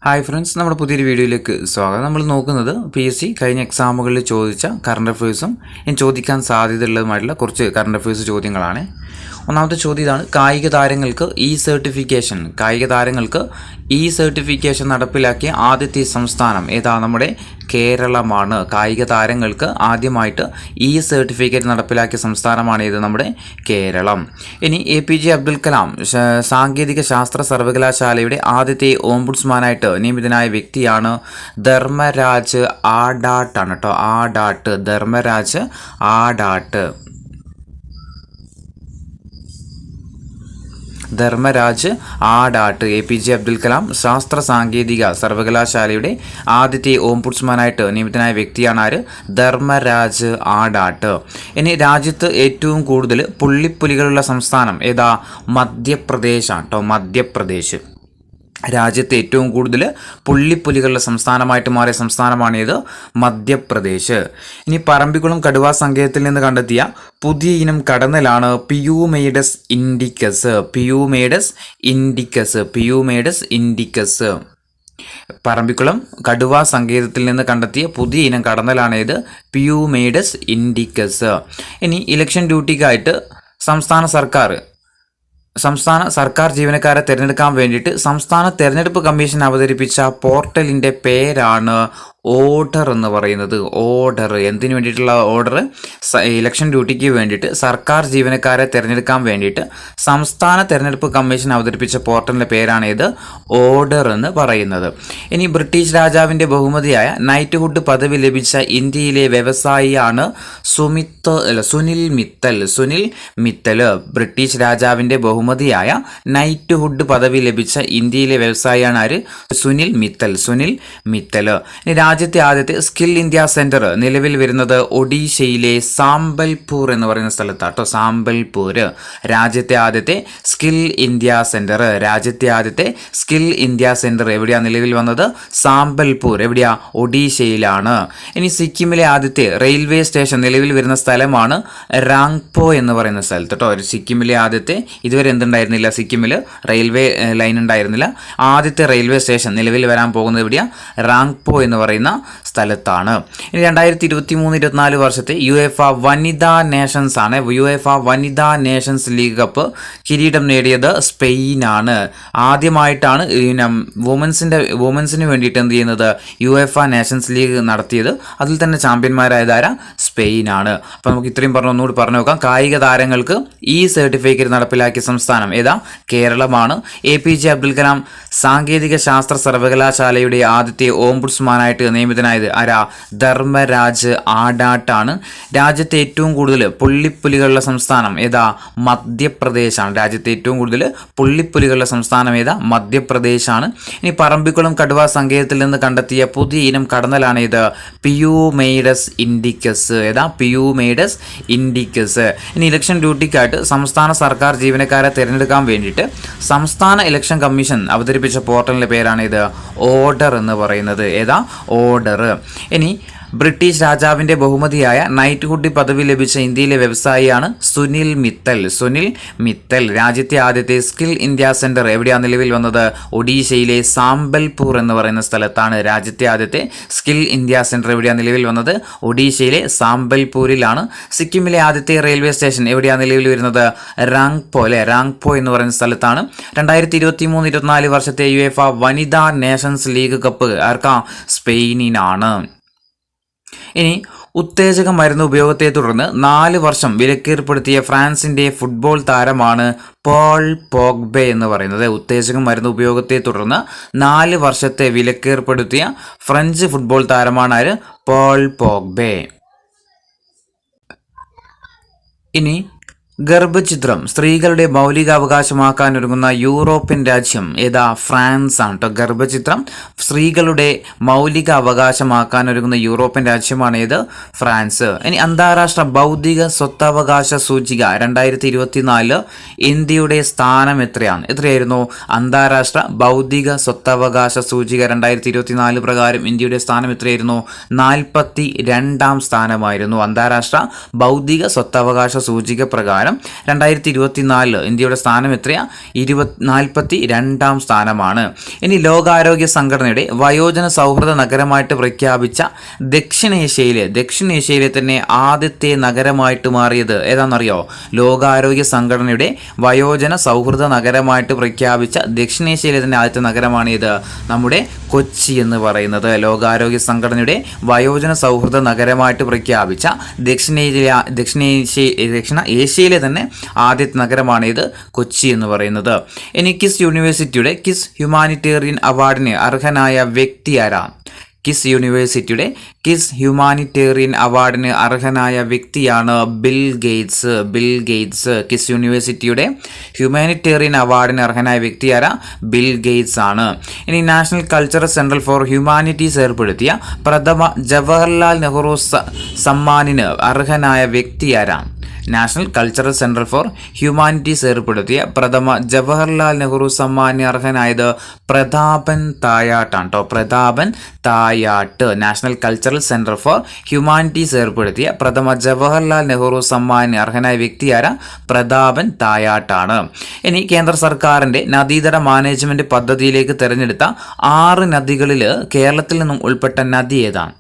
Hi friends, നമ്മുടെ പുതിയൊരു വീഡിയോയിലേക്ക് സ്വാഗതം. നമ്മൾ നോക്കുന്നത് PSC കഴിഞ്ഞ എക്സാമുകളിൽ ചോദിച്ച കറണ്ട് അഫയേഴ്സും ഇനി ചോദിക്കാൻ സാധ്യതയുള്ളതുമായിട്ടുള്ള കുറച്ച് കറണ്ട് അഫയേഴ്സ് ചോദ്യങ്ങളാണ്. ഒന്നാമത്തെ ചോദ്യം ഇതാണ്: കായിക താരങ്ങൾക്ക് ഇ സർട്ടിഫിക്കേഷൻ നടപ്പിലാക്കിയ ആദ്യത്തെ സംസ്ഥാനം ഏതാ? നമ്മുടെ കേരളമാണ്. കായിക താരങ്ങൾക്ക് ആദ്യമായിട്ട് ഇ സർട്ടിഫിക്കറ്റ് നടപ്പിലാക്കിയ സംസ്ഥാനമാണ് ഇത്, നമ്മുടെ കേരളം. ഇനി APJ അബ്ദുൽ കലാം സാങ്കേതിക ശാസ്ത്ര സർവകലാശാലയുടെ ആദ്യത്തെ ഓംബുഡ്സ്മാനായിട്ട് നിയമിതനായ വ്യക്തിയാണ് ധർമ്മരാജ് ആഡാട്ട് ആണ് കേട്ടോ. ധർമ്മരാജ് ആഡാട്ട് APJ അബ്ദുൽ കലാം ശാസ്ത്ര സാങ്കേതിക സർവകലാശാലയുടെ ആദ്യത്തെ ഓംബുഡ്സ്മാനായിട്ട് നിയമിതനായ വ്യക്തിയാണ് ആര്? ധർമ്മരാജ് ആഡാട്ട്. ഇനി രാജ്യത്ത് ഏറ്റവും കൂടുതൽ പുള്ളിപ്പുലികളുള്ള സംസ്ഥാനം ഏതാ? മധ്യപ്രദേശാണ് കേട്ടോ. മധ്യപ്രദേശ്. രാജ്യത്ത് ഏറ്റവും കൂടുതൽ പുള്ളിപ്പുലികളുടെ സംസ്ഥാനമായിട്ട് മാറിയ സംസ്ഥാനമാണ് ഇത്, മധ്യപ്രദേശ്. ഇനി പറമ്പിക്കുളം കടുവാ സങ്കേതത്തിൽ നിന്ന് കണ്ടെത്തിയ പുതിയ ഇനം കടന്നലാണ് പിയൂമെയ്ഡസ് ഇൻഡിക്കസ്. പറമ്പിക്കുളം കടുവാ സങ്കേതത്തിൽ നിന്ന് കണ്ടെത്തിയ പുതിയ ഇനം കടന്നലാണ് ഇത്, പിയൂമെയ്ഡസ് ഇൻഡിക്കസ്. ഇനി ഇലക്ഷൻ ഡ്യൂട്ടിക്കായിട്ട് സംസ്ഥാന സർക്കാർ ജീവനക്കാരെ തിരഞ്ഞെടുക്കാൻ വേണ്ടിയിട്ട് സംസ്ഥാന തെരഞ്ഞെടുപ്പ് കമ്മീഷൻ അവതരിപ്പിച്ച പോർട്ടലിൻ്റെ പേരാണ് ഓർഡർ എന്ന് പറയുന്നത്. ഓർഡർ എന്തിനു വേണ്ടിയിട്ടുള്ള ഓർഡർ? ഇലക്ഷൻ ഡ്യൂട്ടിക്ക് വേണ്ടിയിട്ട് സർക്കാർ ജീവനക്കാരെ തിരഞ്ഞെടുക്കാൻ വേണ്ടിയിട്ട് സംസ്ഥാന തെരഞ്ഞെടുപ്പ് കമ്മീഷൻ അവതരിപ്പിച്ച പോർട്ടലിൻ്റെ പേരാണ് ഇത്, ഓർഡർ എന്ന് പറയുന്നത്. ഇനി ബ്രിട്ടീഷ് രാജാവിൻ്റെ ബഹുമതിയായ നൈറ്റ്ഹുഡ് പദവി ലഭിച്ച ഇന്ത്യയിലെ വ്യവസായിയാണ് സുനിൽ മിത്തൽ. ബ്രിട്ടീഷ് രാജാവിൻ്റെ ബഹുമതിയായ നൈറ്റ്ഹുഡ് പദവി ലഭിച്ച ഇന്ത്യയിലെ വ്യവസായിയാണ് ആര്? സുനിൽ മിത്തൽ. ഇനി രാജ്യത്തെ ആദ്യത്തെ സ്കിൽ ഇന്ത്യ സെന്റർ നിലവിൽ വരുന്നത് ഒഡീഷയിലെ സാമ്പൽപൂർ എന്ന് പറയുന്ന സ്ഥലത്താട്ടോ. സാമ്പൽപൂർ. രാജ്യത്തെ ആദ്യത്തെ സ്കിൽ ഇന്ത്യ സെന്റർ എവിടെയാണ് നിലവിൽ വന്നത്? സാമ്പൽപൂർ. എവിടെയാ? ഒഡീഷയിലാണ്. ഇനി സിക്കിമിലെ ആദ്യത്തെ റെയിൽവേ സ്റ്റേഷൻ നിലവിൽ വരുന്ന സ്ഥലമാണ് റാങ്പോ എന്ന് പറയുന്ന സ്ഥലത്ത് കേട്ടോ. സിക്കിമിലെ ആദ്യത്തെ, ഇതുവരെ എന്തുണ്ടായിരുന്നില്ല, സിക്കിമിൽ റെയിൽവേ ലൈൻ ഉണ്ടായിരുന്നില്ല. ആദ്യത്തെ റെയിൽവേ സ്റ്റേഷൻ നിലവിൽ വരാൻ പോകുന്നത് എവിടെയാ? റാങ്പോ എന്ന് പറയുന്ന സ്ഥലത്താണ്. ഇനി 2023-24 വർഷത്തെ UEFA വനിതാ നേഷൻസ് ലീഗ് കപ്പ് കിരീടം നേടിയത് സ്പെയിനാണ്. ആദ്യമായിട്ടാണ് വുമൻസിന് വേണ്ടിയിട്ട് എന്ത് ചെയ്യുന്നത്? UEFA നേഷൻസ് ലീഗ് നടത്തിയത്. അതിൽ തന്നെ ചാമ്പ്യന്മാരായതാര? സ്പെയിനാണ്. അപ്പോൾ നമുക്ക് ഇത്രയും ഒന്നുകൂടി പറഞ്ഞു നോക്കാം. കായിക താരങ്ങൾക്ക് ഈ സർട്ടിഫിക്കറ്റ് നടപ്പിലാക്കിയ സംസ്ഥാനം ഏതാ? കേരളമാണ്. APJ അബ്ദുൽ കലാം സാങ്കേതിക ശാസ്ത്ര സർവകലാശാലയുടെ ആദ്യത്തെ ഓംബുഡ്സ്മാനായിട്ട് നിയമിതനായത് ആരാ? ധർമ്മരാജ് ആഡാട്ടാണ്. രാജ്യത്തെ ഏറ്റവും കൂടുതൽ പുള്ളിപ്പുലികളുള്ള സംസ്ഥാനം ഏതാ? മധ്യപ്രദേശാണ്. രാജ്യത്തെ ഏറ്റവും കൂടുതൽ പുള്ളിപ്പുലികളുള്ള സംസ്ഥാനം ഏതാ? മധ്യപ്രദേശാണ്. ഇനി പറമ്പിക്കുളം കടുവാ സങ്കേതത്തിൽ നിന്ന് കണ്ടെത്തിയ പുതിയ ഇനം കടന്നലാണ് ഇത്, പിയൂമെയ്ഡസ് ഇൻഡിക്കസ്. ഏതാ? പിയൂമെയ്ഡസ് ഇൻഡിക്കസ്. ഇനി ഇലക്ഷൻ ഡ്യൂട്ടിക്കായിട്ട് സംസ്ഥാന സർക്കാർ ജീവനക്കാരെ തിരഞ്ഞെടുക്കാൻ വേണ്ടിയിട്ട് സംസ്ഥാന ഇലക്ഷൻ കമ്മീഷൻ അവതരിപ്പിച്ച പോർട്ടലിൻ്റെ പേരാണ് ഇത്, ഓർഡർ എന്ന് പറയുന്നത്. ഏതാ? ഓർഡർ. ഇനി ബ്രിട്ടീഷ് രാജാവിൻ്റെ ബഹുമതിയായ നൈറ്റ്ഹുഡ് പദവി ലഭിച്ച ഇന്ത്യയിലെ വ്യവസായിയാണ് സുനിൽ മിത്തൽ. രാജ്യത്തെ ആദ്യത്തെ സ്കിൽ ഇന്ത്യ സെന്റർ എവിടെയാണ് നിലവിൽ വന്നത്? ഒഡീഷയിലെ സാമ്പൽപൂർ എന്ന് പറയുന്ന സ്ഥലത്താണ്. രാജ്യത്തെ ആദ്യത്തെ സ്കിൽ ഇന്ത്യ സെന്റർ എവിടെയാണ് നിലവിൽ വന്നത്? ഒഡീഷയിലെ സാമ്പൽപൂരിലാണ്. സിക്കിമിലെ ആദ്യത്തെ റെയിൽവേ സ്റ്റേഷൻ എവിടെയാണ് നിലവിൽ വരുന്നത്? റാങ്പോ എന്ന് പറയുന്ന സ്ഥലത്താണ്. 2023-24 വർഷത്തെ UEFA വനിതാ നേഷൻസ് ലീഗ് കപ്പ് ആർക്കാ? സ്പെയിനിനാണ്. ഇനി ഉത്തേജക മരുന്ന് ഉപയോഗത്തെ തുടർന്ന് 4 വർഷം വിലക്കേർപ്പെടുത്തിയ ഫ്രാൻസിന്റെ ഫുട്ബോൾ താരമാണ് പോൾ പോഗ്ബെ എന്ന് പറയുന്നത്. ഉത്തേജക മരുന്ന് ഉപയോഗത്തെ തുടർന്ന് 4 വർഷത്തെ വിലക്കേർപ്പെടുത്തിയ ഫ്രഞ്ച് ഫുട്ബോൾ താരമാണ് ആര്? പോൾ പോഗ്ബെ. ഇനി ഗർഭചിത്രം സ്ത്രീകളുടെ മൗലികാവകാശമാക്കാനൊരുങ്ങുന്ന യൂറോപ്യൻ രാജ്യം ഏതാ? ഫ്രാൻസ് ആണ് കേട്ടോ. ഗർഭചിത്രം സ്ത്രീകളുടെ മൗലിക അവകാശമാക്കാനൊരുങ്ങുന്ന യൂറോപ്യൻ രാജ്യമാണ് ഏത്? ഫ്രാൻസ്. ഇനി അന്താരാഷ്ട്ര ബൗദ്ധിക സ്വത്തവകാശ സൂചിക 2024 ഇന്ത്യയുടെ സ്ഥാനം എത്രയായിരുന്നു? അന്താരാഷ്ട്ര ബൗദ്ധിക സ്വത്തവകാശ സൂചിക 2024 പ്രകാരം ഇന്ത്യയുടെ സ്ഥാനം എത്രയായിരുന്നു? 42ാം സ്ഥാനമായിരുന്നു. അന്താരാഷ്ട്ര ബൗദ്ധിക സ്വത്തവകാശ സൂചിക പ്രകാരം സ്ഥാനം. 2024 ഇന്ത്യയുടെ സ്ഥാനം എത്രയാ? 42ാം സ്ഥാനമാണ്. ഇനി ലോകാരോഗ്യ സംഘടനയുടെ വയോജന സൗഹൃദ നഗരമായിട്ട് പ്രഖ്യാപിച്ച ദക്ഷിണേഷ്യയിലെ തന്നെ ആദ്യത്തെ നഗരമായിട്ട് മാറിയത് ഏതാണെന്നറിയോ? ലോകാരോഗ്യ സംഘടനയുടെ വയോജന സൗഹൃദ നഗരമായിട്ട് പ്രഖ്യാപിച്ച ദക്ഷിണേഷ്യയിലെ തന്നെ ആദ്യത്തെ നഗരമാണ് ഇത്, നമ്മുടെ കൊച്ചി എന്ന് പറയുന്നത്. ലോകാരോഗ്യ സംഘടനയുടെ വയോജന സൗഹൃദ നഗരമായിട്ട് പ്രഖ്യാപിച്ച ദക്ഷിണ ഏഷ്യയിലെ തന്നെ ആദ്യത്തെ നഗരമാണ് ഇത്, കൊച്ചി എന്ന് പറയുന്നത്. ഇനി കിസ് യൂണിവേഴ്സിറ്റിയുടെ കിസ് ഹ്യൂമാനിറ്റേറിയൻ അവാർഡിന് അർഹനായ വ്യക്തി ആരാ? കിസ് യൂണിവേഴ്സിറ്റിയുടെ കിസ് ഹ്യൂമാനിറ്റേറിയൻ അവാർഡിന് അർഹനായ വ്യക്തിയാണ് ബിൽ ഗേറ്റ്സ്. കിസ് യൂണിവേഴ്സിറ്റിയുടെ ഹ്യൂമാനിറ്റേറിയൻ അവാർഡിന് അർഹനായ വ്യക്തി ആരാ? ബിൽ ഗേറ്റ്സ് ആണ്. ഇനി national cultural central for humanities ഏർപ്പെടുത്തിയ പ്രഥമ ജവഹർലാൽ നെഹ്റു സമ്മാനിന് അർഹനായ വ്യക്തി ആരാ? National cultural central for humanities ഏർപ്പെടുത്തിയ പ്രഥമ ജവഹർലാൽ നെഹ്റു സമ്മാനിന് അർഹനായത് പ്രതാപൻ തായാട്ടാണ് കേട്ടോ. Prathapan Thayat. National cultural central for humanities ഏർപ്പെടുത്തിയ പ്രഥമ ജവഹർലാൽ നെഹ്റു സമ്മാനിന് അർഹനായ വ്യക്തി ആരാ? പ്രതാപൻ തായാട്ടാണ്. ഇനി കേന്ദ്ര സർക്കാരിൻ്റെ നദീതട മാനേജ്മെൻറ്റ് പദ്ധതിയിലേക്ക് തിരഞ്ഞെടുത്ത 6 നദികളിൽ കേരളത്തിൽ നിന്നും ഉൾപ്പെട്ട നദി ഏതാണ്?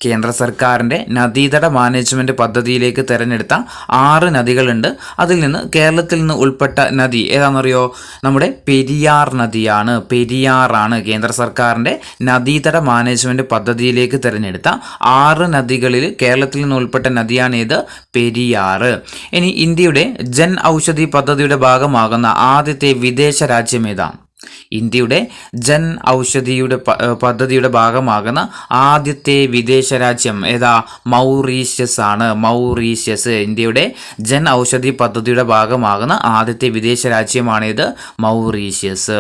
കേന്ദ്ര സർക്കാരിൻ്റെ നദീതട മാനേജ്മെൻറ്റ് പദ്ധതിയിലേക്ക് തിരഞ്ഞെടുത്ത 6 നദികളുണ്ട്. അതിൽ നിന്ന് കേരളത്തിൽ നിന്ന് ഉൾപ്പെട്ട നദി ഏതാണെന്നറിയോ? നമ്മുടെ പെരിയാർ നദിയാണ്. പെരിയാറാണ് കേന്ദ്ര സർക്കാരിൻ്റെ നദീതട മാനേജ്മെൻറ്റ് പദ്ധതിയിലേക്ക് തിരഞ്ഞെടുത്ത 6 നദികളിൽ കേരളത്തിൽ നിന്ന് ഉൾപ്പെട്ട നദിയാണ് ഇത്, പെരിയാർ. ഇനി ഇന്ത്യയുടെ ജൻ ഔഷധി പദ്ധതിയുടെ ഭാഗമാകുന്ന ആദ്യത്തെ വിദേശ രാജ്യം ഏതാണ്? ഇന്ത്യയുടെ ജൻ ഔഷധിയുടെ പദ്ധതിയുടെ ഭാഗമാകുന്ന ആദ്യത്തെ വിദേശ രാജ്യം ഏതാ? മൗറീഷ്യസ് ആണ്. മൗറീഷ്യസ് ഇന്ത്യയുടെ ജൻ ഔഷധി പദ്ധതിയുടെ ഭാഗമാകുന്ന ആദ്യത്തെ വിദേശ രാജ്യമാണിത്, മൗറീഷ്യസ്.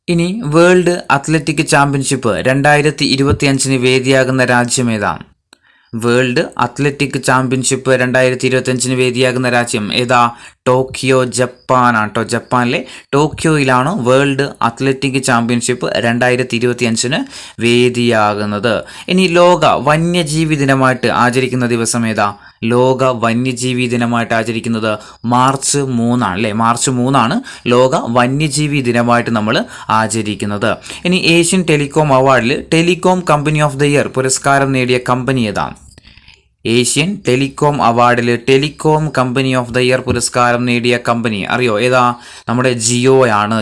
ഇനി വേൾഡ് അത്ലറ്റിക് ചാമ്പ്യൻഷിപ്പ് 2025 വേദിയാകുന്ന രാജ്യം ഏതാണ്? വേൾഡ് അത്ലറ്റിക് ചാമ്പ്യൻഷിപ്പ് 2025 വേദിയാകുന്ന രാജ്യം ഏതാ? ടോക്കിയോ, ജപ്പാനാണ് കേട്ടോ. ജപ്പാനിലെ ടോക്കിയോയിലാണ് വേൾഡ് അത്ലറ്റിക് ചാമ്പ്യൻഷിപ്പ് 2025 വേദിയാകുന്നത്. ഇനി ലോക വന്യജീവി ദിനമായിട്ട് ആചരിക്കുന്ന ദിവസം ഏതാ? ലോക വന്യജീവി ദിനമായിട്ട് ആചരിക്കുന്നത് മാർച്ച് 3 അല്ലേ? മാർച്ച് 3 ലോക വന്യജീവി ദിനമായിട്ട് നമ്മൾ ആചരിക്കുന്നത്. ഇനി ഏഷ്യൻ ടെലികോം അവാർഡിൽ telecom company of the year പുരസ്കാരം നേടിയ കമ്പനി ഏതാണ്? ഏഷ്യൻ ടെലികോം അവാർഡിൽ telecom company of the year പുരസ്കാരം നേടിയ കമ്പനി അറിയോ? ഏതാ? നമ്മുടെ ജിയോയാണ്.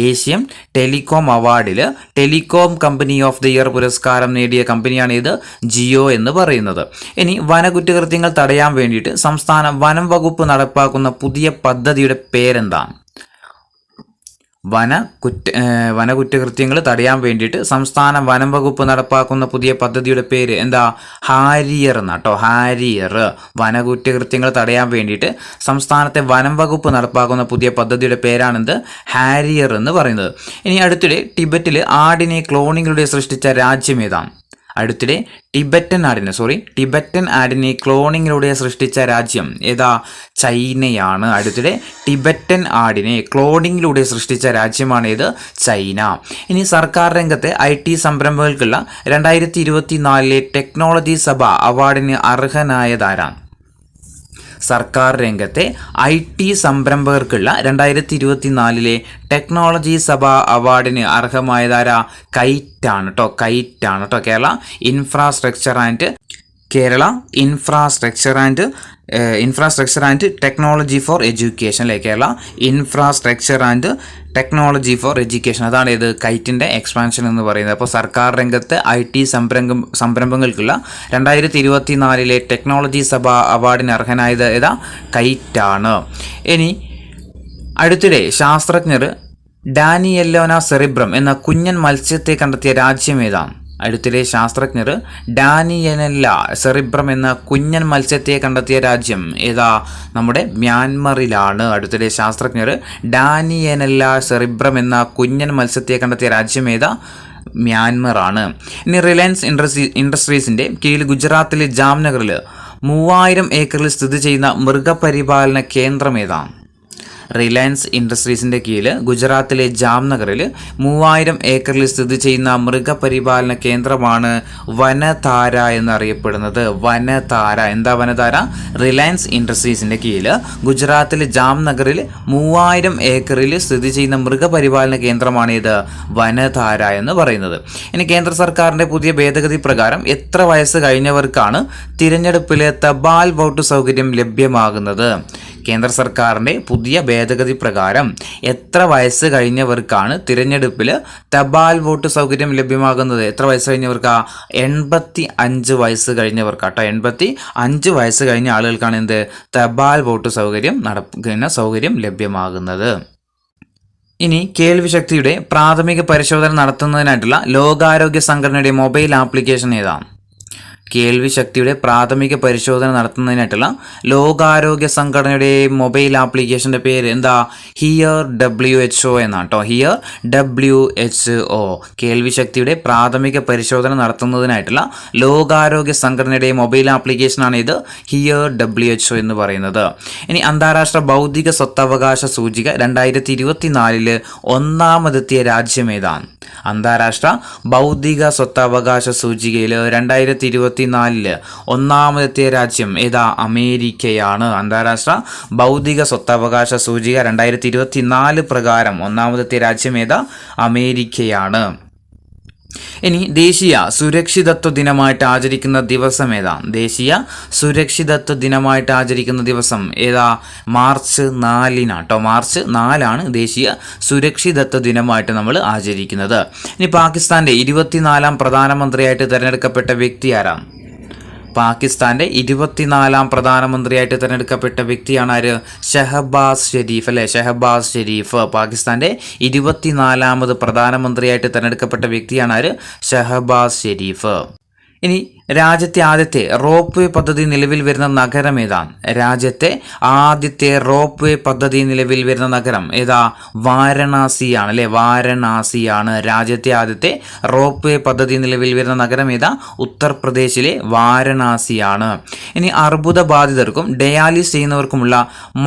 ഏഷ്യൻ ടെലികോം അവാർഡിൽ telecom company of the year പുരസ്കാരം നേടിയ കമ്പനിയാണ് ഇത്, ജിയോ എന്ന് പറയുന്നത്. ഇനി വനകുറ്റകൃത്യങ്ങൾ തടയാൻ വേണ്ടിയിട്ട് സംസ്ഥാന വനം വകുപ്പ് നടപ്പാക്കുന്ന പുതിയ പദ്ധതിയുടെ പേരെന്താണ്? വനകുറ്റകൃത്യങ്ങൾ തടയാൻ വേണ്ടിയിട്ട് സംസ്ഥാന വനം വകുപ്പ് നടപ്പാക്കുന്ന പുതിയ പദ്ധതിയുടെ പേര് എന്താ? ഹാരിയർ എന്നാട്ടോ. ഹാരിയർ. വനകുറ്റകൃത്യങ്ങൾ തടയാൻ വേണ്ടിയിട്ട് സംസ്ഥാനത്തെ വനം വകുപ്പ് നടപ്പാക്കുന്ന പുതിയ പദ്ധതിയുടെ പേരാണെന്ത്? ഹാരിയർ എന്ന് പറയുന്നത്. ഇനി അടുത്തിടെ ടിബറ്റിൽ ആടിനെ ക്ലോണിങ്ങിലൂടെ സൃഷ്ടിച്ച രാജ്യം ഏതാണ്? അടുത്തിടെ ടിബറ്റൻ ആടിനെ ക്ലോണിങ്ങിലൂടെ സൃഷ്ടിച്ച രാജ്യം ഏതാ? ചൈനയാണ്. അടുത്തിടെ ടിബറ്റൻ ആടിനെ ക്ലോണിങ്ങിലൂടെ സൃഷ്ടിച്ച രാജ്യമാണ് ഇത്, ചൈന. ഇനി സർക്കാർ രംഗത്തെ IT സംരംഭങ്ങൾക്കുള്ള 2024 ടെക്നോളജി സഭ അവാർഡിന് അർഹനായതാരാണ്? സർക്കാർ രംഗത്തെ IT സംരംഭകർക്കുള്ള 2024 ടെക്നോളജി സഭ അവാർഡിന് അർഹമായതാരാ? കൈറ്റാണ് കേട്ടോ. Infrastructure and technology for education അല്ലേ? Kerala infrastructure and technology for education, അതാണ് ഇത് കൈറ്റിൻ്റെ എക്സ്പാൻഷൻ എന്ന് പറയുന്നത്. അപ്പോൾ സർക്കാർ രംഗത്ത് IT സംരംഭങ്ങൾക്കുള്ള 2024 ടെക്നോളജി സഭ അവാർഡിന് അർഹനായത് ഏതാ? കൈറ്റാണ്. ഇനി അടുത്തിടെ ശാസ്ത്രജ്ഞർ ഡാനിയെല്ലോന സെറിബ്രം എന്ന കുഞ്ഞൻ മത്സ്യത്തെ കണ്ടെത്തിയ രാജ്യം ഏതാണ്? അടുത്തിടെ ശാസ്ത്രജ്ഞർ ഡാനിയനെല്ല സെറിബ്രം എന്ന കുഞ്ഞൻ മത്സ്യത്തെ കണ്ടെത്തിയ രാജ്യം ഏതാ? നമ്മുടെ മ്യാൻമറിലാണ്. അടുത്തിടെ ശാസ്ത്രജ്ഞർ ഡാനിയനെല്ല സെറിബ്രം എന്ന കുഞ്ഞൻ മത്സ്യത്തെ കണ്ടെത്തിയ രാജ്യം ഏതാ? മ്യാൻമറാണ്. ഇനി റിലയൻസ് ഇൻഡസ്ട്രീസിൻ്റെ കീഴിൽ ഗുജറാത്തിലെ ജാംനഗറിൽ 3000 ഏക്കറിൽ സ്ഥിതി ചെയ്യുന്ന മൃഗപരിപാലന കേന്ദ്രം ഏതാണ്? റിലയൻസ് ഇൻഡസ്ട്രീസിൻ്റെ കീഴിൽ ഗുജറാത്തിലെ ജാംനഗറിൽ 3000 ഏക്കറിൽ സ്ഥിതി ചെയ്യുന്ന മൃഗപരിപാലന കേന്ദ്രമാണ് വനധാര എന്നറിയപ്പെടുന്നത്. വനധാര. എന്താ വനധാര? റിലയൻസ് ഇൻഡസ്ട്രീസിൻ്റെ കീഴിൽ ഗുജറാത്തിലെ ജാംനഗറിൽ 3000 ഏക്കറിൽ സ്ഥിതി ചെയ്യുന്ന മൃഗപരിപാലന കേന്ദ്രമാണ് ഇത് വനധാര എന്ന് പറയുന്നത്. ഇനി കേന്ദ്ര സർക്കാരിൻ്റെ പുതിയ ഭേദഗതി പ്രകാരം എത്ര വയസ്സ് കഴിഞ്ഞവർക്കാണ് തിരഞ്ഞെടുപ്പിലെ തപാൽ വോട്ട് സൗകര്യം ലഭ്യമാകുന്നത്? കേന്ദ്ര സർക്കാരിൻ്റെ പുതിയ ഭേദഗതി പ്രകാരം എത്ര വയസ്സ് കഴിഞ്ഞവർക്കാണ് തിരഞ്ഞെടുപ്പിൽ തപാൽ വോട്ട് സൗകര്യം ലഭ്യമാകുന്നത്? എത്ര വയസ്സ് കഴിഞ്ഞവർക്കാ? 85 വയസ്സ് കഴിഞ്ഞവർക്കാട്ടോ. 85 വയസ്സ് കഴിഞ്ഞ ആളുകൾക്കാണ് എന്ത് തപാൽ വോട്ട് സൗകര്യം ലഭ്യമാകുന്നത്. ഇനി കേൾവിശക്തിയുടെ പ്രാഥമിക പരിശോധന നടത്തുന്നതിനായിട്ടുള്ള ലോകാരോഗ്യ സംഘടനയുടെ മൊബൈൽ ആപ്ലിക്കേഷൻ ഏതാണ്? കേൾവിശക്തിയുടെ പ്രാഥമിക പരിശോധന നടത്തുന്നതിനായിട്ടുള്ള ലോകാരോഗ്യ സംഘടനയുടെ മൊബൈൽ ആപ്ലിക്കേഷൻ്റെ പേര് എന്താ? ഹിയർ WHO എന്നാണ് കേട്ടോ. Here WHO. കേൾവിശക്തിയുടെ പ്രാഥമിക പരിശോധന നടത്തുന്നതിനായിട്ടുള്ള ലോകാരോഗ്യ സംഘടനയുടെ മൊബൈൽ ആപ്ലിക്കേഷനാണ് ഇത് ഹിയർ WHO എന്ന് പറയുന്നത്. ഇനി അന്താരാഷ്ട്ര ബൗദ്ധിക സ്വത്തവകാശ സൂചിക 2024 ഒന്നാമതെത്തിയ രാജ്യം ഏതാണ്? അന്താരാഷ്ട്ര ബൗദ്ധിക സ്വത്തവകാശ സൂചികയിൽ 2024 ഒന്നാമതെത്തിയ രാജ്യം ഏതാ? അമേരിക്കയാണ്. അന്താരാഷ്ട്ര ബൗദ്ധിക സ്വത്തവകാശ സൂചിക 2024 പ്രകാരം ഒന്നാമതെത്തിയ രാജ്യം ഏതാ? അമേരിക്കയാണ്. ഇനി ദേശീയ സുരക്ഷിതത്വ ദിനമായിട്ട് ആചരിക്കുന്ന ദിവസം ഏതാ? ദേശീയ സുരക്ഷിതത്വ ദിനമായിട്ട് ആചരിക്കുന്ന ദിവസം ഏതാ? മാർച്ച് 4 മാർച്ച് 4 ദേശീയ സുരക്ഷിതത്വ ദിനമായിട്ട് നമ്മൾ ആചരിക്കുന്നത്. ഇനി പാകിസ്ഥാന്റെ 24ാം പ്രധാനമന്ത്രിയായിട്ട് തിരഞ്ഞെടുക്കപ്പെട്ട വ്യക്തി ആരാണ്? പാകിസ്ഥാന്റെ 24ാം പ്രധാനമന്ത്രിയായിട്ട് തിരഞ്ഞെടുക്കപ്പെട്ട വ്യക്തിയാണ് ആര്? ഷഹബാസ് ഷെരീഫ് അല്ലെ? ഷഹബാസ് ഷെരീഫ് പാകിസ്ഥാന്റെ 24ാമത് പ്രധാനമന്ത്രിയായിട്ട് തിരഞ്ഞെടുക്കപ്പെട്ട വ്യക്തിയാണ് ആര്? ഷഹബാസ് ഷെരീഫ്. ഇനി രാജ്യത്തെ ആദ്യത്തെ റോപ്പ് വേ പദ്ധതി നിലവിൽ വരുന്ന നഗരം ഏതാണ്? രാജ്യത്തെ ആദ്യത്തെ റോപ്പ് വേ പദ്ധതി നിലവിൽ വരുന്ന നഗരം ഏതാ? വാരണാസിയാണ് അല്ലെ? വാരണാസിയാണ് രാജ്യത്തെ ആദ്യത്തെ റോപ്പ് വേ പദ്ധതി നിലവിൽ വരുന്ന നഗരം ഏതാ? ഉത്തർപ്രദേശിലെ വാരണാസിയാണ്. ഇനി അർബുദ ബാധിതർക്കും ഡയാലിസിസ് ചെയ്യുന്നവർക്കുമുള്ള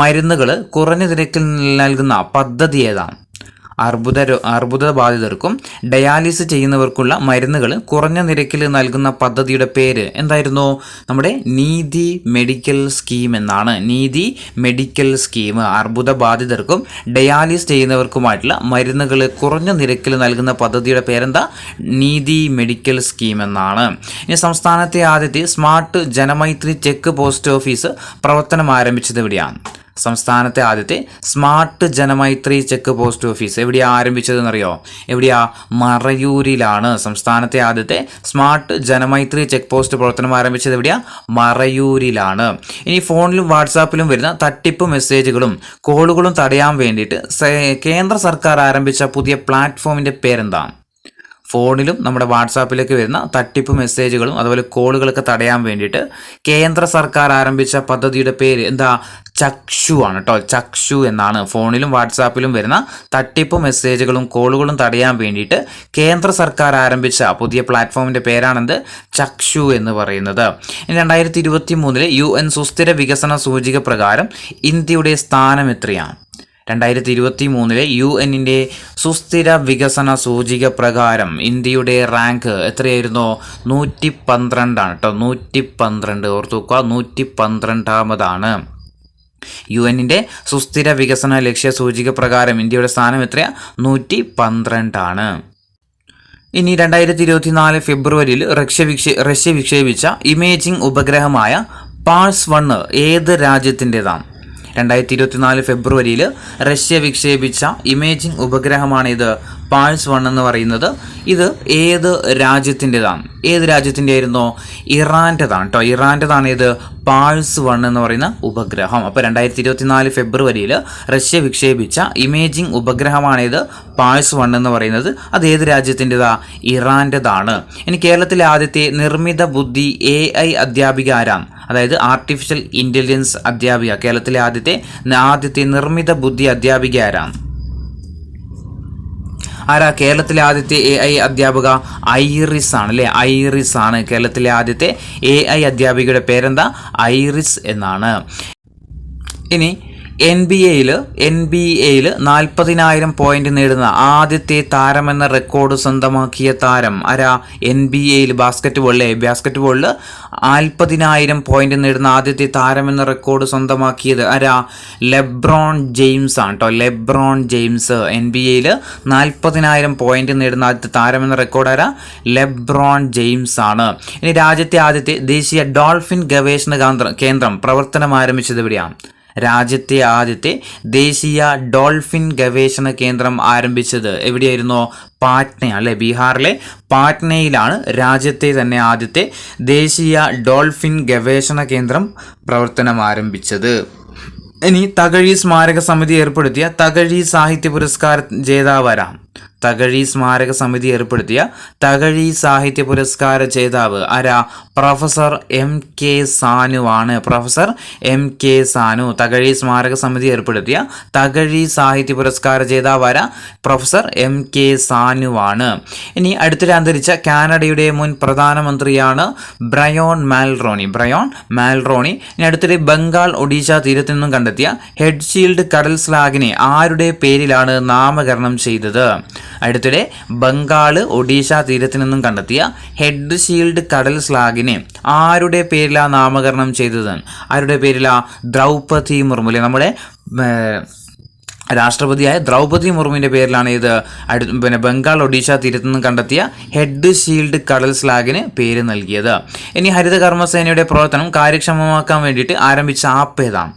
മരുന്നുകൾ കുറഞ്ഞ നിരക്കിൽ നൽകുന്ന പദ്ധതി ഏതാണ്? അർബുദ ബാധിതർക്കും ഡയാലിസിസ് ചെയ്യുന്നവർക്കുള്ള മരുന്നുകൾ കുറഞ്ഞ നിരക്കിൽ നൽകുന്ന പദ്ധതിയുടെ പേര് എന്തായിരുന്നു? നമ്മുടെ നീതി മെഡിക്കൽ സ്കീം എന്നാണ്. നീതി മെഡിക്കൽ സ്കീം. അർബുദ ബാധിതർക്കും ഡയാലിസിസ് ചെയ്യുന്നവർക്കുമായിട്ടുള്ള മരുന്നുകൾ കുറഞ്ഞ നിരക്കിൽ നൽകുന്ന പദ്ധതിയുടെ പേരെന്താ? നീതി മെഡിക്കൽ സ്കീം എന്നാണ്. ഇനി സംസ്ഥാനത്തെ ആദ്യത്തെ smart Janamaithri check post office പ്രവർത്തനം ആരംഭിച്ചത് എവിടെയാണ്? സംസ്ഥാനത്തെ ആദ്യത്തെ smart Janamaithri check post office എവിടെയാ ആരംഭിച്ചതെന്നറിയോ? എവിടെയാ? മറയൂരിലാണ്. സംസ്ഥാനത്തെ ആദ്യത്തെ സ്മാർട്ട് ജനമൈത്രി ചെക്ക് പോസ്റ്റ് പ്രവർത്തനം ആരംഭിച്ചത് എവിടെയാ? മറയൂരിലാണ്. ഇനി ഫോണിലും വാട്സാപ്പിലും വരുന്ന തട്ടിപ്പ് മെസ്സേജുകളും കോളുകളും തടയാൻ വേണ്ടിയിട്ട് കേന്ദ്ര സർക്കാർ ആരംഭിച്ച പുതിയ പ്ലാറ്റ്ഫോമിൻ്റെ പേരെന്താണ്? ഫോണിലും നമ്മുടെ വാട്സാപ്പിലേക്ക് വരുന്ന തട്ടിപ്പ് മെസ്സേജുകളും അതുപോലെ കോളുകളൊക്കെ തടയാൻ വേണ്ടിയിട്ട് കേന്ദ്ര സർക്കാർ ആരംഭിച്ച പദ്ധതിയുടെ പേര് എന്താ? ചക്ഷു ആണ് കേട്ടോ. ചക്ഷു എന്നാണ്. ഫോണിലും വാട്സാപ്പിലും വരുന്ന തട്ടിപ്പ് മെസ്സേജുകളും കോളുകളും തടയാൻ വേണ്ടിയിട്ട് കേന്ദ്ര സർക്കാർ ആരംഭിച്ച പുതിയ പ്ലാറ്റ്ഫോമിൻ്റെ പേരാണെന്ത്? ചക്ഷു എന്ന് പറയുന്നത്. 2023 UN സുസ്ഥിര വികസന സൂചിക പ്രകാരം ഇന്ത്യയുടെ സ്ഥാനം എത്രയാണ്? 2023 UN സുസ്ഥിര വികസന സൂചിക പ്രകാരം ഇന്ത്യയുടെ റാങ്ക് എത്രയായിരുന്നു? 112 കേട്ടോ. 112 ഓർത്തു വെക്കുക. 112ാമതാണ്. UN സുസ്ഥിര വികസന ലക്ഷ്യ സൂചിക പ്രകാരം ഇന്ത്യയുടെ സ്ഥാനം എത്രയാ? 112 ഇനി 2024 ഫെബ്രുവരിയിൽ റഷ്യ വിക്ഷേപിച്ച ഇമേജിംഗ് ഉപഗ്രഹമായ പാൾസ് 1 ഏത് രാജ്യത്തിൻ്റെതാണ്? 2024 ഫെബ്രുവരിയിൽ റഷ്യ വിക്ഷേപിച്ച ഇമേജിംഗ് ഉപഗ്രഹമാണ് ഇത് പാൾസ് 1 എന്ന് പറയുന്നത്. ഇത് ഏത് രാജ്യത്തിൻ്റെതാണ്? ഏത് രാജ്യത്തിൻ്റെ ആയിരുന്നോ? ഇറാൻ്റെതാണ് കേട്ടോ. ഇറാൻ്റെതാണ് ഇത് പാൾസ് 1 എന്ന് പറയുന്ന ഉപഗ്രഹം. അപ്പോൾ 2024 ഫെബ്രുവരിയിൽ റഷ്യ വിക്ഷേപിച്ച ഇമേജിംഗ് ഉപഗ്രഹമാണിത് പാൾസ് 1 എന്ന് പറയുന്നത്. അത് ഏത് രാജ്യത്തിൻ്റെതാ? ഇറാൻ്റെതാണ്. ഇനി കേരളത്തിലെ ആദ്യത്തെ നിർമ്മിത ബുദ്ധി AI അധ്യാപിക ആരാണ്? അതായത് ആർട്ടിഫിഷ്യൽ ഇൻ്റലിജൻസ് അധ്യാപിക. കേരളത്തിലെ ആദ്യത്തെ നിർമ്മിത ബുദ്ധി അധ്യാപിക ആരാണ്? കേരളത്തിലെ ആദ്യത്തെ AI അധ്യാപിക ഐറിസ് ആണ് അല്ലേ? ഐറിസ് ആണ് കേരളത്തിലെ ആദ്യത്തെ AI അധ്യാപികയുടെ പേരെന്താ? ഐറിസ് എന്നാണ്. ഇനി NBA 40,000 പോയിന്റ് നേടുന്ന ആദ്യത്തെ താരമെന്ന റെക്കോർഡ് സ്വന്തമാക്കിയ താരം ആരാ? NBA ബാസ്കറ്റ്ബോളിൽ 40,000 പോയിന്റ് നേടുന്ന ആദ്യത്തെ താരമെന്ന റെക്കോർഡ് സ്വന്തമാക്കിയത് ആരാ? ലെബ്രോൺ ജെയിംസ് ആണ് കേട്ടോ. ലെബ്രോൺ ജെയിംസ് NBA 40,000 പോയിന്റ് നേടുന്ന ആദ്യത്തെ താരമെന്ന റെക്കോർഡ് ആരാ? ലെബ്രോൺ ജെയിംസ് ആണ്. ഇനി രാജ്യത്തെ ആദ്യത്തെ ദേശീയ ഡോൾഫിൻ ഗവേഷണ കേന്ദ്രം പ്രവർത്തനം ആരംഭിച്ചത് എവിടെയാണ്? രാജ്യത്തെ ആദ്യത്തെ ദേശീയ ഡോൾഫിൻ ഗവേഷണ കേന്ദ്രം ആരംഭിച്ചത് എവിടെയായിരുന്നു? പാറ്റ്ന അല്ലെ, ബീഹാറിലെ പാറ്റ്നയിലാണ് രാജ്യത്തെ തന്നെ ആദ്യത്തെ ദേശീയ ഡോൾഫിൻ ഗവേഷണ കേന്ദ്രം പ്രവർത്തനം ആരംഭിച്ചത്. ഇനി തകഴി സ്മാരക സമിതി ഏർപ്പെടുത്തിയ തകഴി സാഹിത്യ പുരസ്കാര ജേതാവാരാ? തകഴി സ്മാരക സമിതി ഏർപ്പെടുത്തിയ തകഴി സാഹിത്യ പുരസ്കാര ജേതാവ് ആരാ? പ്രൊഫസർ MK സാനു ആണ്. Professor MK Sanu. തകഴി സ്മാരക സമിതി ഏർപ്പെടുത്തിയ തകഴി സാഹിത്യ പുരസ്കാര ജേതാവ് ആരാ? പ്രൊഫസർ MK സാനു ആണ്. ഇനി അടുത്തിടെ അന്തരിച്ച കാനഡയുടെ മുൻ പ്രധാനമന്ത്രിയാണ് ബ്രയോൺ മാൽറോണി. ഇനി അടുത്തിടെ ബംഗാൾ ഒഡീഷ തീരത്തു നിന്നും കണ്ടെത്തിയ ഹെഡ് ഷീൽഡ് കടൽ സ്ലാഗിനെ ആരുടെ പേരിലാണ് നാമകരണം ചെയ്തത്? അടുത്തിടെ ബംഗാൾ ഒഡീഷ തീരത്തു നിന്നും കണ്ടെത്തിയ ഹെഡ് ഷീൽഡ് കടൽ സ്ലാഗിനെ ആരുടെ പേരിലാണ് നാമകരണം ചെയ്തത്? ആരുടെ പേരിലാ? ദ്രൗപദി മുർമു. നമ്മുടെ രാഷ്ട്രപതിയായ ദ്രൗപദി മുർമുവിൻ്റെ പേരിലാണ് ഇത് ബംഗാൾ ഒഡീഷ തീരത്തു നിന്നും കണ്ടെത്തിയ ഹെഡ് ഷീൽഡ് കടൽ സ്ലാഗിന് പേര് നൽകിയത്. ഇനി ഹരിത കർമ്മസേനയുടെ പ്രവർത്തനം കാര്യക്ഷമമാക്കാൻ വേണ്ടിയിട്ട് ആരംഭിച്ച ആപ്പ് ഏതാണ്?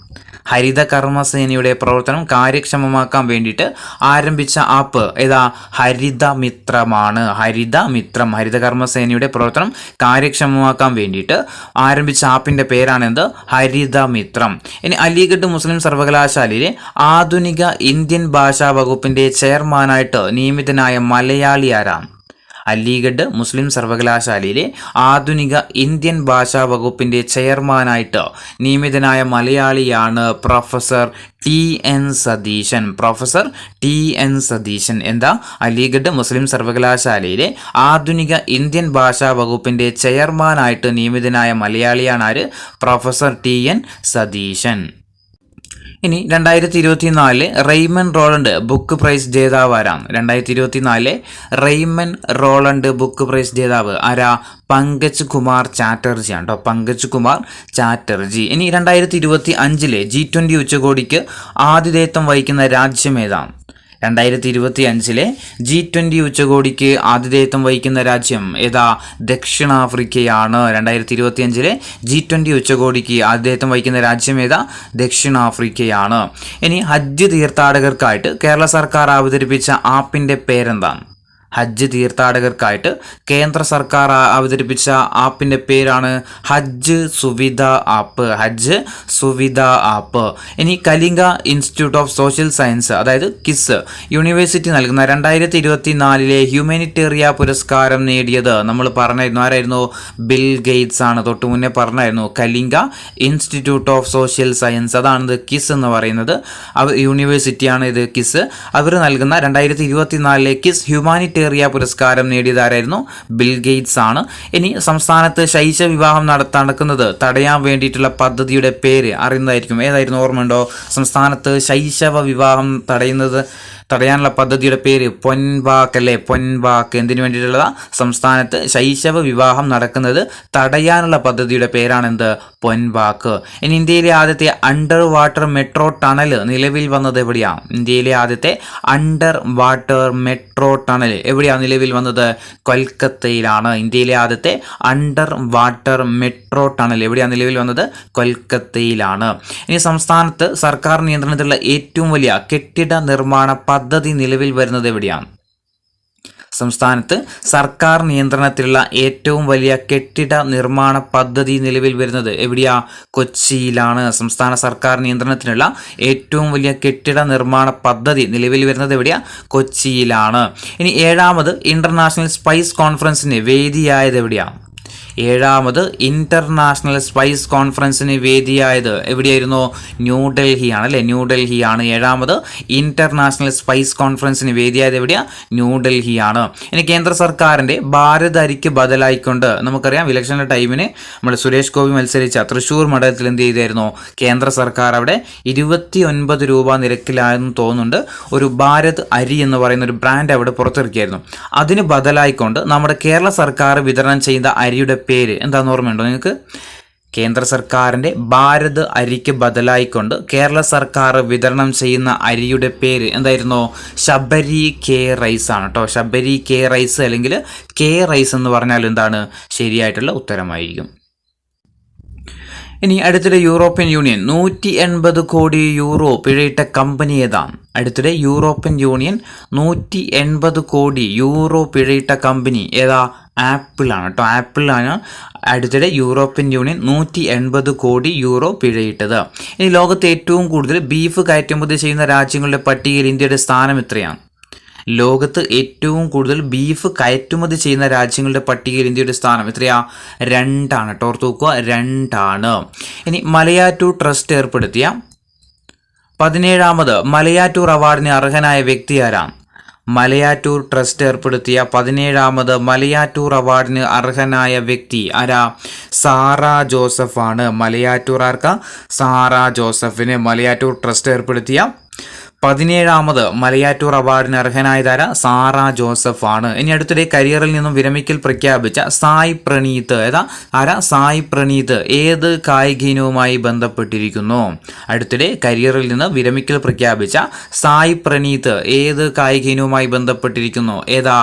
ഹരിത കർമ്മസേനയുടെ പ്രവർത്തനം കാര്യക്ഷമമാക്കാൻ വേണ്ടിയിട്ട് ആരംഭിച്ച ആപ്പ് ഏതാ? ഹരിതമിത്രമാണ്. ഹരിത കർമ്മസേനയുടെ പ്രവർത്തനം കാര്യക്ഷമമാക്കാൻ വേണ്ടിയിട്ട് ആരംഭിച്ച ആപ്പിൻ്റെ പേരാണെന്ത്? ഹരിതമിത്രം. ഇനി അലിഗഡ് മുസ്ലിം സർവകലാശാലയിലെ ആധുനിക ഇന്ത്യൻ ഭാഷാ വകുപ്പിൻ്റെ ചെയർമാനായിട്ട് നിയമിതനായ മലയാളി ആരാണ്? അലിഗഡ് മുസ്ലിം സർവകലാശാലയിലെ ആധുനിക ഇന്ത്യൻ ഭാഷാ വകുപ്പിൻ്റെ ചെയർമാനായിട്ട് നിയമിതനായ മലയാളിയാണ് professor TN Satheesan. Professor TN Satheesan. എന്താ? അലിഗഡ് മുസ്ലിം സർവകലാശാലയിലെ ആധുനിക ഇന്ത്യൻ ഭാഷാ വകുപ്പിൻ്റെ ചെയർമാനായിട്ട് നിയമിതനായ മലയാളിയാണ് ആര്? Professor TN Satheesan. ഇനി 2024 റെയ്മൻ റോളണ്ട് ബുക്ക് പ്രൈസ് ജേതാവ് ആരാണ്? 2024 റെയ്മൻ റോളണ്ട് ബുക്ക് പ്രൈസ് ജേതാവ് ആരാ? പങ്കജ് കുമാർ ചാറ്റർജി ആണ് കേട്ടോ. പങ്കജ് കുമാർ ചാറ്റർജി. ഇനി 2025 G20 ഉച്ചകോടിക്ക് ആതിഥേയത്വം വഹിക്കുന്ന രാജ്യം ഏതാണ്? 2025 G20 ഉച്ചകോടിക്ക് ആതിഥേയത്വം വഹിക്കുന്ന രാജ്യം ഏതാ? ദക്ഷിണാഫ്രിക്കയാണ്. 2025 G20 ഉച്ചകോടിക്ക് ആതിഥേയത്വം വഹിക്കുന്ന രാജ്യം ഏതാ? ദക്ഷിണാഫ്രിക്കയാണ്. ഇനി ഹജ്ജ് തീർത്ഥാടകർക്കായിട്ട് കേരള സർക്കാർ അവതരിപ്പിച്ച ആപ്പിൻ്റെ പേരെന്താണ്? ഹജ്ജ് തീർത്ഥാടകർക്കായിട്ട് കേന്ദ്ര സർക്കാർ അവതരിപ്പിച്ച ആപ്പിൻ്റെ പേരാണ് ഹജ്ജ് സുവിധ ആപ്പ്. ഹജ്ജ് സുവിധ ആപ്പ്. ഇനി Kalinga institute of social science അതായത് KIS യൂണിവേഴ്സിറ്റി നൽകുന്ന 2024 ഹ്യൂമാനിറ്റേറിയ പുരസ്കാരം നേടിയത് നമ്മൾ പറഞ്ഞായിരുന്നു. ആരായിരുന്നു? ബിൽ ഗേറ്റ്സ് ആണ്. തൊട്ട് മുന്നേ പറഞ്ഞായിരുന്നു. Kalinga institute of social science, അതാണിത് KIS എന്ന് പറയുന്നത്. യൂണിവേഴ്സിറ്റിയാണ് ഇത് KIS. അവർ നൽകുന്ന 2024 KIS ഹ്യൂമാനിറ്റേറിയ പുരസ്കാരം നേടിയതാരായിരുന്നു? ബിൽ ഗേറ്റ്സ് ആണ്. ഇനി സംസ്ഥാനത്ത് ശൈശവ വിവാഹം നടക്കുന്നത് തടയാൻ വേണ്ടിയിട്ടുള്ള പദ്ധതിയുടെ പേര് അറിയുന്നതായിരിക്കും. ഏതായിരുന്നു? ഓർമ്മയുണ്ടോ? സംസ്ഥാനത്ത് ശൈശവ വിവാഹം തടയാനുള്ള പദ്ധതിയുടെ പേര് പൊൻവാക്ക് അല്ലേ? പൊൻവാക്ക്. എന്തിനു വേണ്ടിയിട്ടുള്ള? സംസ്ഥാനത്ത് ശൈശവ വിവാഹം നടക്കുന്നത് തടയാനുള്ള പദ്ധതിയുടെ പേരാണെന്ത്? പൊൻവാക്ക്. ഇനി ഇന്ത്യയിലെ ആദ്യത്തെ അണ്ടർ വാട്ടർ മെട്രോ ടണൽ നിലവിൽ വന്നത് എവിടെയാണ്? ഇന്ത്യയിലെ ആദ്യത്തെ അണ്ടർ വാട്ടർ മെട്രോ ടണൽ എവിടെയാണ് നിലവിൽ വന്നത്? കൊൽക്കത്തയിലാണ്. ഇന്ത്യയിലെ ആദ്യത്തെ അണ്ടർ വാട്ടർ മെട്രോ ടണൽ എവിടെയാണ് നിലവിൽ വന്നത്? കൊൽക്കത്തയിലാണ്. ഇനി സംസ്ഥാനത്ത് സർക്കാർ നിയന്ത്രണത്തിലുള്ള ഏറ്റവും വലിയ കെട്ടിട നിർമ്മാണ പദ്ധതി നിലവിൽ വരുന്നത് എവിടെയാണ്? സംസ്ഥാനത്ത് സർക്കാർ നിയന്ത്രണത്തിലുള്ള ഏറ്റവും വലിയ കെട്ടിട നിർമ്മാണ പദ്ധതി നിലവിൽ വരുന്നത് എവിടെയാ? കൊച്ചിയിലാണ്. സംസ്ഥാന സർക്കാർ നിയന്ത്രണത്തിലുള്ള ഏറ്റവും വലിയ കെട്ടിട നിർമ്മാണ പദ്ധതി നിലവിൽ വരുന്നത് എവിടെയാ? കൊച്ചിയിലാണ്. ഇനി 7ാമത് ഇന്റർനാഷണൽ സ്പൈസ് കോൺഫറൻസിന് വേദിയായത് എവിടെയാണ്? 7ാമത് ഇന്റർനാഷണൽ സ്പൈസ് കോൺഫറൻസിന് വേദിയായത് എവിടെയായിരുന്നു? ന്യൂഡൽഹിയാണ് അല്ലേ? ന്യൂഡൽഹിയാണ് 7ാമത് ഇന്റർനാഷണൽ സ്പൈസ് കോൺഫറൻസിന് വേദിയായത് എവിടെയാ? ന്യൂഡൽഹിയാണ്. ഇനി കേന്ദ്ര സർക്കാരിന്റെ ഭാരത് അരിക്ക് ബദലായിക്കൊണ്ട് നമുക്കറിയാം ഇലക്ഷന്റെ ടൈമിന് നമ്മൾ സുരേഷ് ഗോപി മത്സരിച്ച തൃശ്ശൂർ മണ്ഡലത്തിൽ എന്ത് ചെയ്തായിരുന്നു? കേന്ദ്ര സർക്കാർ അവിടെ 29 രൂപ നിരക്കിലായെന്ന് തോന്നുന്നുണ്ട് ഒരു ഭാരത് അരി എന്ന് പറയുന്ന ഒരു ബ്രാൻഡ് അവിടെ പുറത്തിറക്കിയായിരുന്നു. അതിന് ബദലായിക്കൊണ്ട് നമ്മുടെ കേരള സർക്കാർ വിതരണം ചെയ്ത അരിയുടെ പേര് എന്താണെന്ന് ഓർമ്മയുണ്ടോ നിങ്ങൾക്ക്? കേന്ദ്ര സർക്കാരിൻ്റെ ഭാരത് അരിക്ക് ബദലായിക്കൊണ്ട് കേരള സർക്കാർ വിതരണം ചെയ്യുന്ന അരിയുടെ പേര് എന്തായിരുന്നു? ശബരി കെ റൈസ് ആണ് കേട്ടോ. ശബരി കെ റൈസ് അല്ലെങ്കിൽ കെ റൈസ് എന്ന് പറഞ്ഞാൽ എന്താണ് ശരിയായിട്ടുള്ള ഉത്തരമായിരിക്കും. ഇനി അടുത്തിടെ യൂറോപ്യൻ യൂണിയൻ 180 കോടി യൂറോ പിഴയിട്ട കമ്പനി ഏതാണ്? അടുത്തിടെ യൂറോപ്യൻ യൂണിയൻ 180 കോടി യൂറോ പിഴയിട്ട കമ്പനി ഏതാ? ആപ്പിളാണ് കേട്ടോ. ആപ്പിളാണ് അടുത്തിടെ യൂറോപ്യൻ യൂണിയൻ 180 കോടി യൂറോ പിഴയിട്ടത്. ഇനി ലോകത്ത് ഏറ്റവും കൂടുതൽ ബീഫ് കയറ്റുമതി ചെയ്യുന്ന രാജ്യങ്ങളുടെ പട്ടികയിൽ ഇന്ത്യയുടെ സ്ഥാനം എത്രയാണ്? ലോകത്ത് ഏറ്റവും കൂടുതൽ ബീഫ് കയറ്റുമതി ചെയ്യുന്ന രാജ്യങ്ങളുടെ പട്ടികയിൽ ഇന്ത്യയുടെ സ്ഥാനം എത്രയാ? 2 ആണ് കേട്ടോ. ഓർത്ത് നോക്കുക, 2 ആണ്. ഇനി മലയാറ്റൂർ ട്രസ്റ്റ് ഏർപ്പെടുത്തിയ 17ാമത് മലയാറ്റൂർ അവാർഡിന് അർഹനായ വ്യക്തി ആരാണ്? മലയാറ്റൂർ ട്രസ്റ്റ് ഏർപ്പെടുത്തിയ 17ാമത് മലയാറ്റൂർ അവാർഡിന് അർഹനായ വ്യക്തി ആരാ? സാറ ജോസഫ് ആണ്. മലയാറ്റൂർ ആർക്കാ? സാറ ജോസഫിന് മലയാറ്റൂർ ട്രസ്റ്റ് ഏർപ്പെടുത്തിയ 17ാമത് മലയാറ്റൂർ അവാർഡിന് അർഹനായതാര? സാറ ജോസഫ് ആണ്. ഇനി അടുത്തിടെ കരിയറിൽ നിന്നും വിരമിക്കൽ പ്രഖ്യാപിച്ച സായ് പ്രണീത് സായ് പ്രണീത് ഏത് കായിക ഇനവുമായി ബന്ധപ്പെട്ടിരിക്കുന്നു? അടുത്തിടെ കരിയറിൽ നിന്ന് വിരമിക്കൽ പ്രഖ്യാപിച്ച സായ് പ്രണീത് ഏത് കായിക ഇനവുമായി ബന്ധപ്പെട്ടിരിക്കുന്നു? ഏതാ?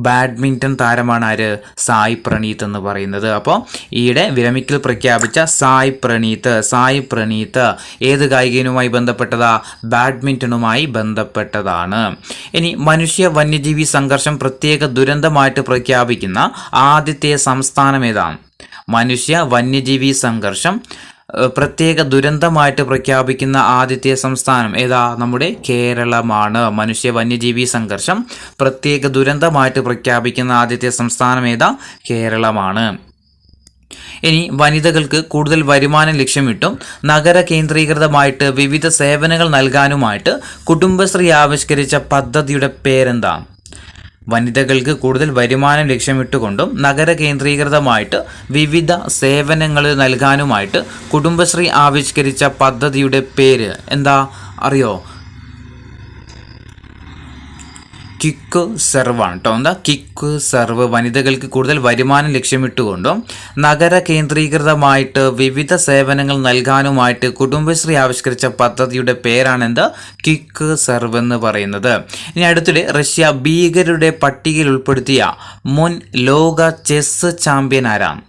ബാഡ്മിൻ്റൺ താരമാണ് ആര്? സായ് പ്രണീത് എന്ന് പറയുന്നത്. അപ്പോൾ ഈയിടെ വിരമിക്കൽ പ്രഖ്യാപിച്ച സായ് പ്രണീത് ഏത് കായിക ഇനവുമായി ബന്ധപ്പെട്ടതാ? ബാഡ്മിൻ്റണുമായി ബന്ധപ്പെട്ടതാണ്. ഇനി മനുഷ്യ വന്യജീവി സംഘർഷം പ്രത്യേക ദുരന്തമായിട്ട് പ്രഖ്യാപിക്കുന്ന ആദ്യത്തെ സംസ്ഥാനം ഏതാണ്? മനുഷ്യ വന്യജീവി സംഘർഷം പ്രത്യേക ദുരന്തമായിട്ട് പ്രഖ്യാപിക്കുന്ന ആദ്യത്തെ സംസ്ഥാനം ഏതാ? നമ്മുടെ കേരളമാണ്. മനുഷ്യ വന്യജീവി സംഘർഷം പ്രത്യേക ദുരന്തമായിട്ട് പ്രഖ്യാപിക്കുന്ന ആദ്യത്തെ സംസ്ഥാനം ഏതാ? കേരളമാണ്. ഇനി വനിതകൾക്ക് കൂടുതൽ വരുമാനം ലക്ഷ്യമിട്ടും നഗര കേന്ദ്രീകൃതമായിട്ട് വിവിധ സേവനങ്ങൾ നൽകാനുമായിട്ട് കുടുംബശ്രീ ആവിഷ്കരിച്ച പദ്ധതിയുടെ പേരെന്താ? വനിതകൾക്ക് കൂടുതൽ വരുമാനം ലക്ഷ്യമിട്ടുകൊണ്ടും നഗര കേന്ദ്രീകൃതമായിട്ട് വിവിധ സേവനങ്ങൾ നൽകാനുമായിട്ട് കുടുംബശ്രീ ആവിഷ്കരിച്ച പദ്ധതിയുടെ പേര് എന്താ അറിയോ? ക്വിക്ക് സെർവ് ആണ് കേട്ടോ. എന്താ? Quick serve. വനിതകൾക്ക് കൂടുതൽ വരുമാനം ലക്ഷ്യമിട്ടുകൊണ്ടും നഗര കേന്ദ്രീകൃതമായിട്ട് വിവിധ സേവനങ്ങൾ നൽകാനുമായിട്ട് കുടുംബശ്രീ ആവിഷ്കരിച്ച പദ്ധതിയുടെ പേരാണ് എന്താ? ക്വിക്ക് സെർവ് എന്ന് പറയുന്നത്. ഇനി അടുത്തിടെ റഷ്യ ഭീകരരുടെ പട്ടികയിൽ ഉൾപ്പെടുത്തിയ മുൻ ലോക ചെസ് ചാമ്പ്യൻ ആരാണ്?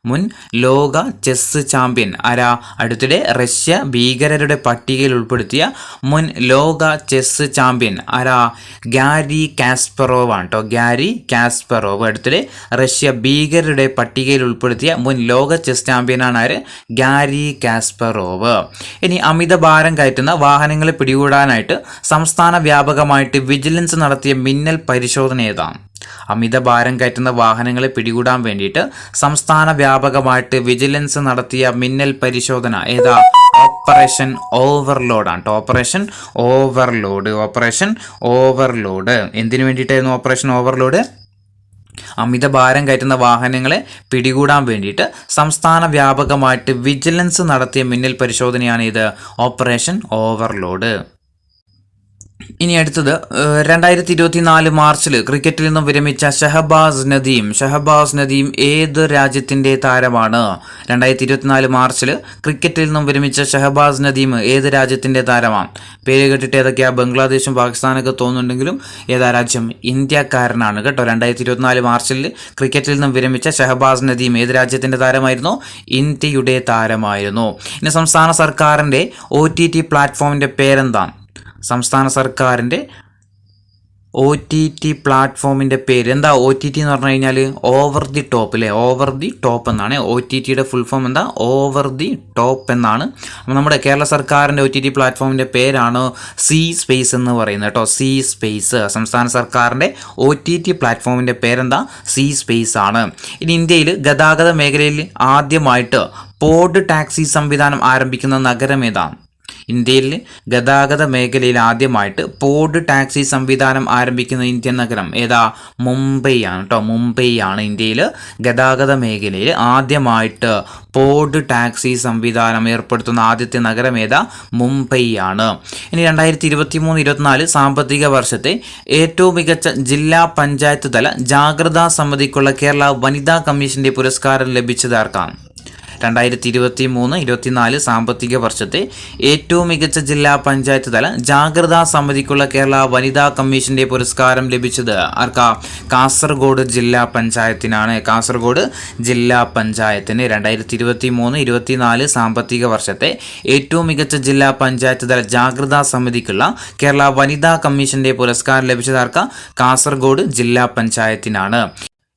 മുൻ ലോക ചെസ് ചാമ്പ്യൻ ആരാ? അടുത്തിടെ റഷ്യ ഭീകരരുടെ പട്ടികയിൽ ഉൾപ്പെടുത്തിയ മുൻ ലോക ചെസ് ചാമ്പ്യൻ ആരാ? ഗാരി കാസ്പറോവ് ആണ് കേട്ടോ. ഗാരി കാസ്പറോവ് അടുത്തിടെ റഷ്യ ഭീകരരുടെ പട്ടികയിൽ ഉൾപ്പെടുത്തിയ മുൻ ലോക ചെസ് ചാമ്പ്യനാണ് ആര്? Gary Kasparov. ഇനി അമിത ഭാരം കയറ്റുന്ന വാഹനങ്ങളെ പിടികൂടാനായിട്ട് സംസ്ഥാന വ്യാപകമായിട്ട് വിജിലൻസ് നടത്തിയ മിന്നൽ പരിശോധന ഏതാണ്? അമിത ഭാരം കയറ്റുന്ന വാഹനങ്ങളെ പിടികൂടാൻ വേണ്ടിയിട്ട് സംസ്ഥാന വ്യാപകമായിട്ട് വിജിലൻസ് നടത്തിയ മിന്നൽ പരിശോധന ഏതാ? ഓപ്പറേഷൻ ഓവർലോഡ് ആണ്. Operation overload. എന്തിനു വേണ്ടിയിട്ടായിരുന്നു ഓപ്പറേഷൻ ഓവർലോഡ്? അമിത ഭാരം കയറ്റുന്ന വാഹനങ്ങളെ പിടികൂടാൻ വേണ്ടിയിട്ട് സംസ്ഥാന വ്യാപകമായിട്ട് വിജിലൻസ് നടത്തിയ മിന്നൽ പരിശോധനയാണ് ഇത് ഓപ്പറേഷൻ ഓവർലോഡ്. ഇനി അടുത്തത് 2024 മാർച്ചിൽ ക്രിക്കറ്റിൽ നിന്നും വിരമിച്ച ഷഹബാസ് നദീം ഏത് രാജ്യത്തിൻ്റെ താരമാണ്? 2024 മാർച്ചിൽ ക്രിക്കറ്റിൽ നിന്നും വിരമിച്ച ഷഹബാസ് നദീം ഏത് രാജ്യത്തിൻ്റെ താരമാണ്? പേര് കേട്ടിട്ട് ഏതൊക്കെയാ? ബംഗ്ലാദേശും പാകിസ്ഥാനൊക്കെ തോന്നുന്നുണ്ടെങ്കിലും ഏതാ രാജ്യം? ഇന്ത്യക്കാരനാണ് കേട്ടോ. 2024 മാർച്ചിൽ ക്രിക്കറ്റിൽ നിന്നും വിരമിച്ച ഷഹബാസ് നദീം ഏത് രാജ്യത്തിൻ്റെ താരമായിരുന്നു? ഇന്ത്യയുടെ താരമായിരുന്നു. ഇനി സംസ്ഥാന സർക്കാരിൻ്റെ OTT പ്ലാറ്റ്ഫോമിൻ്റെ പേരെന്താണ്? സംസ്ഥാന സർക്കാരിൻ്റെ OTT പ്ലാറ്റ്ഫോമിൻ്റെ പേര് എന്താ? OTT എന്ന് പറഞ്ഞു കഴിഞ്ഞാൽ ഓവർ ദി ടോപ്പ് അല്ലേ, ഓവർ ദി ടോപ്പ് എന്നാണ്. OTTയുടെ ഫുൾ ഫോം എന്താ? ഓവർ ദി ടോപ്പ് എന്നാണ്. അപ്പോൾ നമ്മുടെ കേരള സർക്കാരിൻ്റെ OTT പ്ലാറ്റ്ഫോമിൻ്റെ പേരാണ് സി സ്പേസ് എന്ന് പറയുന്നത് കേട്ടോ. സി സ്പേസ് സംസ്ഥാന സർക്കാരിൻ്റെ OTT പ്ലാറ്റ്ഫോമിൻ്റെ പേരെന്താ? സി സ്പേസ് ആണ്. ഇനി ഇന്ത്യയിൽ ഗതാഗത മേഖലയിൽ ആദ്യമായിട്ട് പോഡ് ടാക്സി സംവിധാനം ആരംഭിക്കുന്ന നഗരം ഏതാണ്? ഇന്ത്യയിൽ ഗതാഗത മേഖലയിൽ ആദ്യമായിട്ട് പോഡ് ടാക്സി സംവിധാനം ആരംഭിക്കുന്ന ഇന്ത്യൻ നഗരം ഏതാ? മുംബൈ ആണ് കേട്ടോ. മുംബൈ ആണ് ഇന്ത്യയിൽ ഗതാഗത മേഖലയിൽ ആദ്യമായിട്ട് പോഡ് ടാക്സി സംവിധാനം ഏർപ്പെടുത്തുന്ന ആദ്യത്തെ നഗരം ഏതാ? മുംബൈ ആണ്. ഇനി 2023-24 സാമ്പത്തിക വർഷത്തെ ഏറ്റവും മികച്ച ജില്ലാ പഞ്ചായത്ത് തല ജാഗ്രതാ സമിതിക്കുള്ള കേരള വനിതാ കമ്മീഷന്റെ പുരസ്കാരം ലഭിച്ചത് ആർക്കാണ്? 2023-24 സാമ്പത്തിക വർഷത്തെ ഏറ്റവും മികച്ച ജില്ലാ പഞ്ചായത്ത് തല ജാഗ്രതാ സമിതിക്കുള്ള കേരള വനിതാ കമ്മീഷന്റെ പുരസ്കാരം ലഭിച്ചത് ആർക്കാ? കാസർഗോഡ് ജില്ലാ പഞ്ചായത്തിനാണ്. കാസർഗോഡ് ജില്ലാ പഞ്ചായത്തിന് 2023-24 സാമ്പത്തിക വർഷത്തെ ഏറ്റവും മികച്ച ജില്ലാ പഞ്ചായത്ത് തല ജാഗ്രതാ സമിതിക്കുള്ള കേരള വനിതാ കമ്മീഷന്റെ പുരസ്കാരം ലഭിച്ചത് ആർക്കാ? കാസർഗോഡ് ജില്ലാ പഞ്ചായത്തിനാണ്.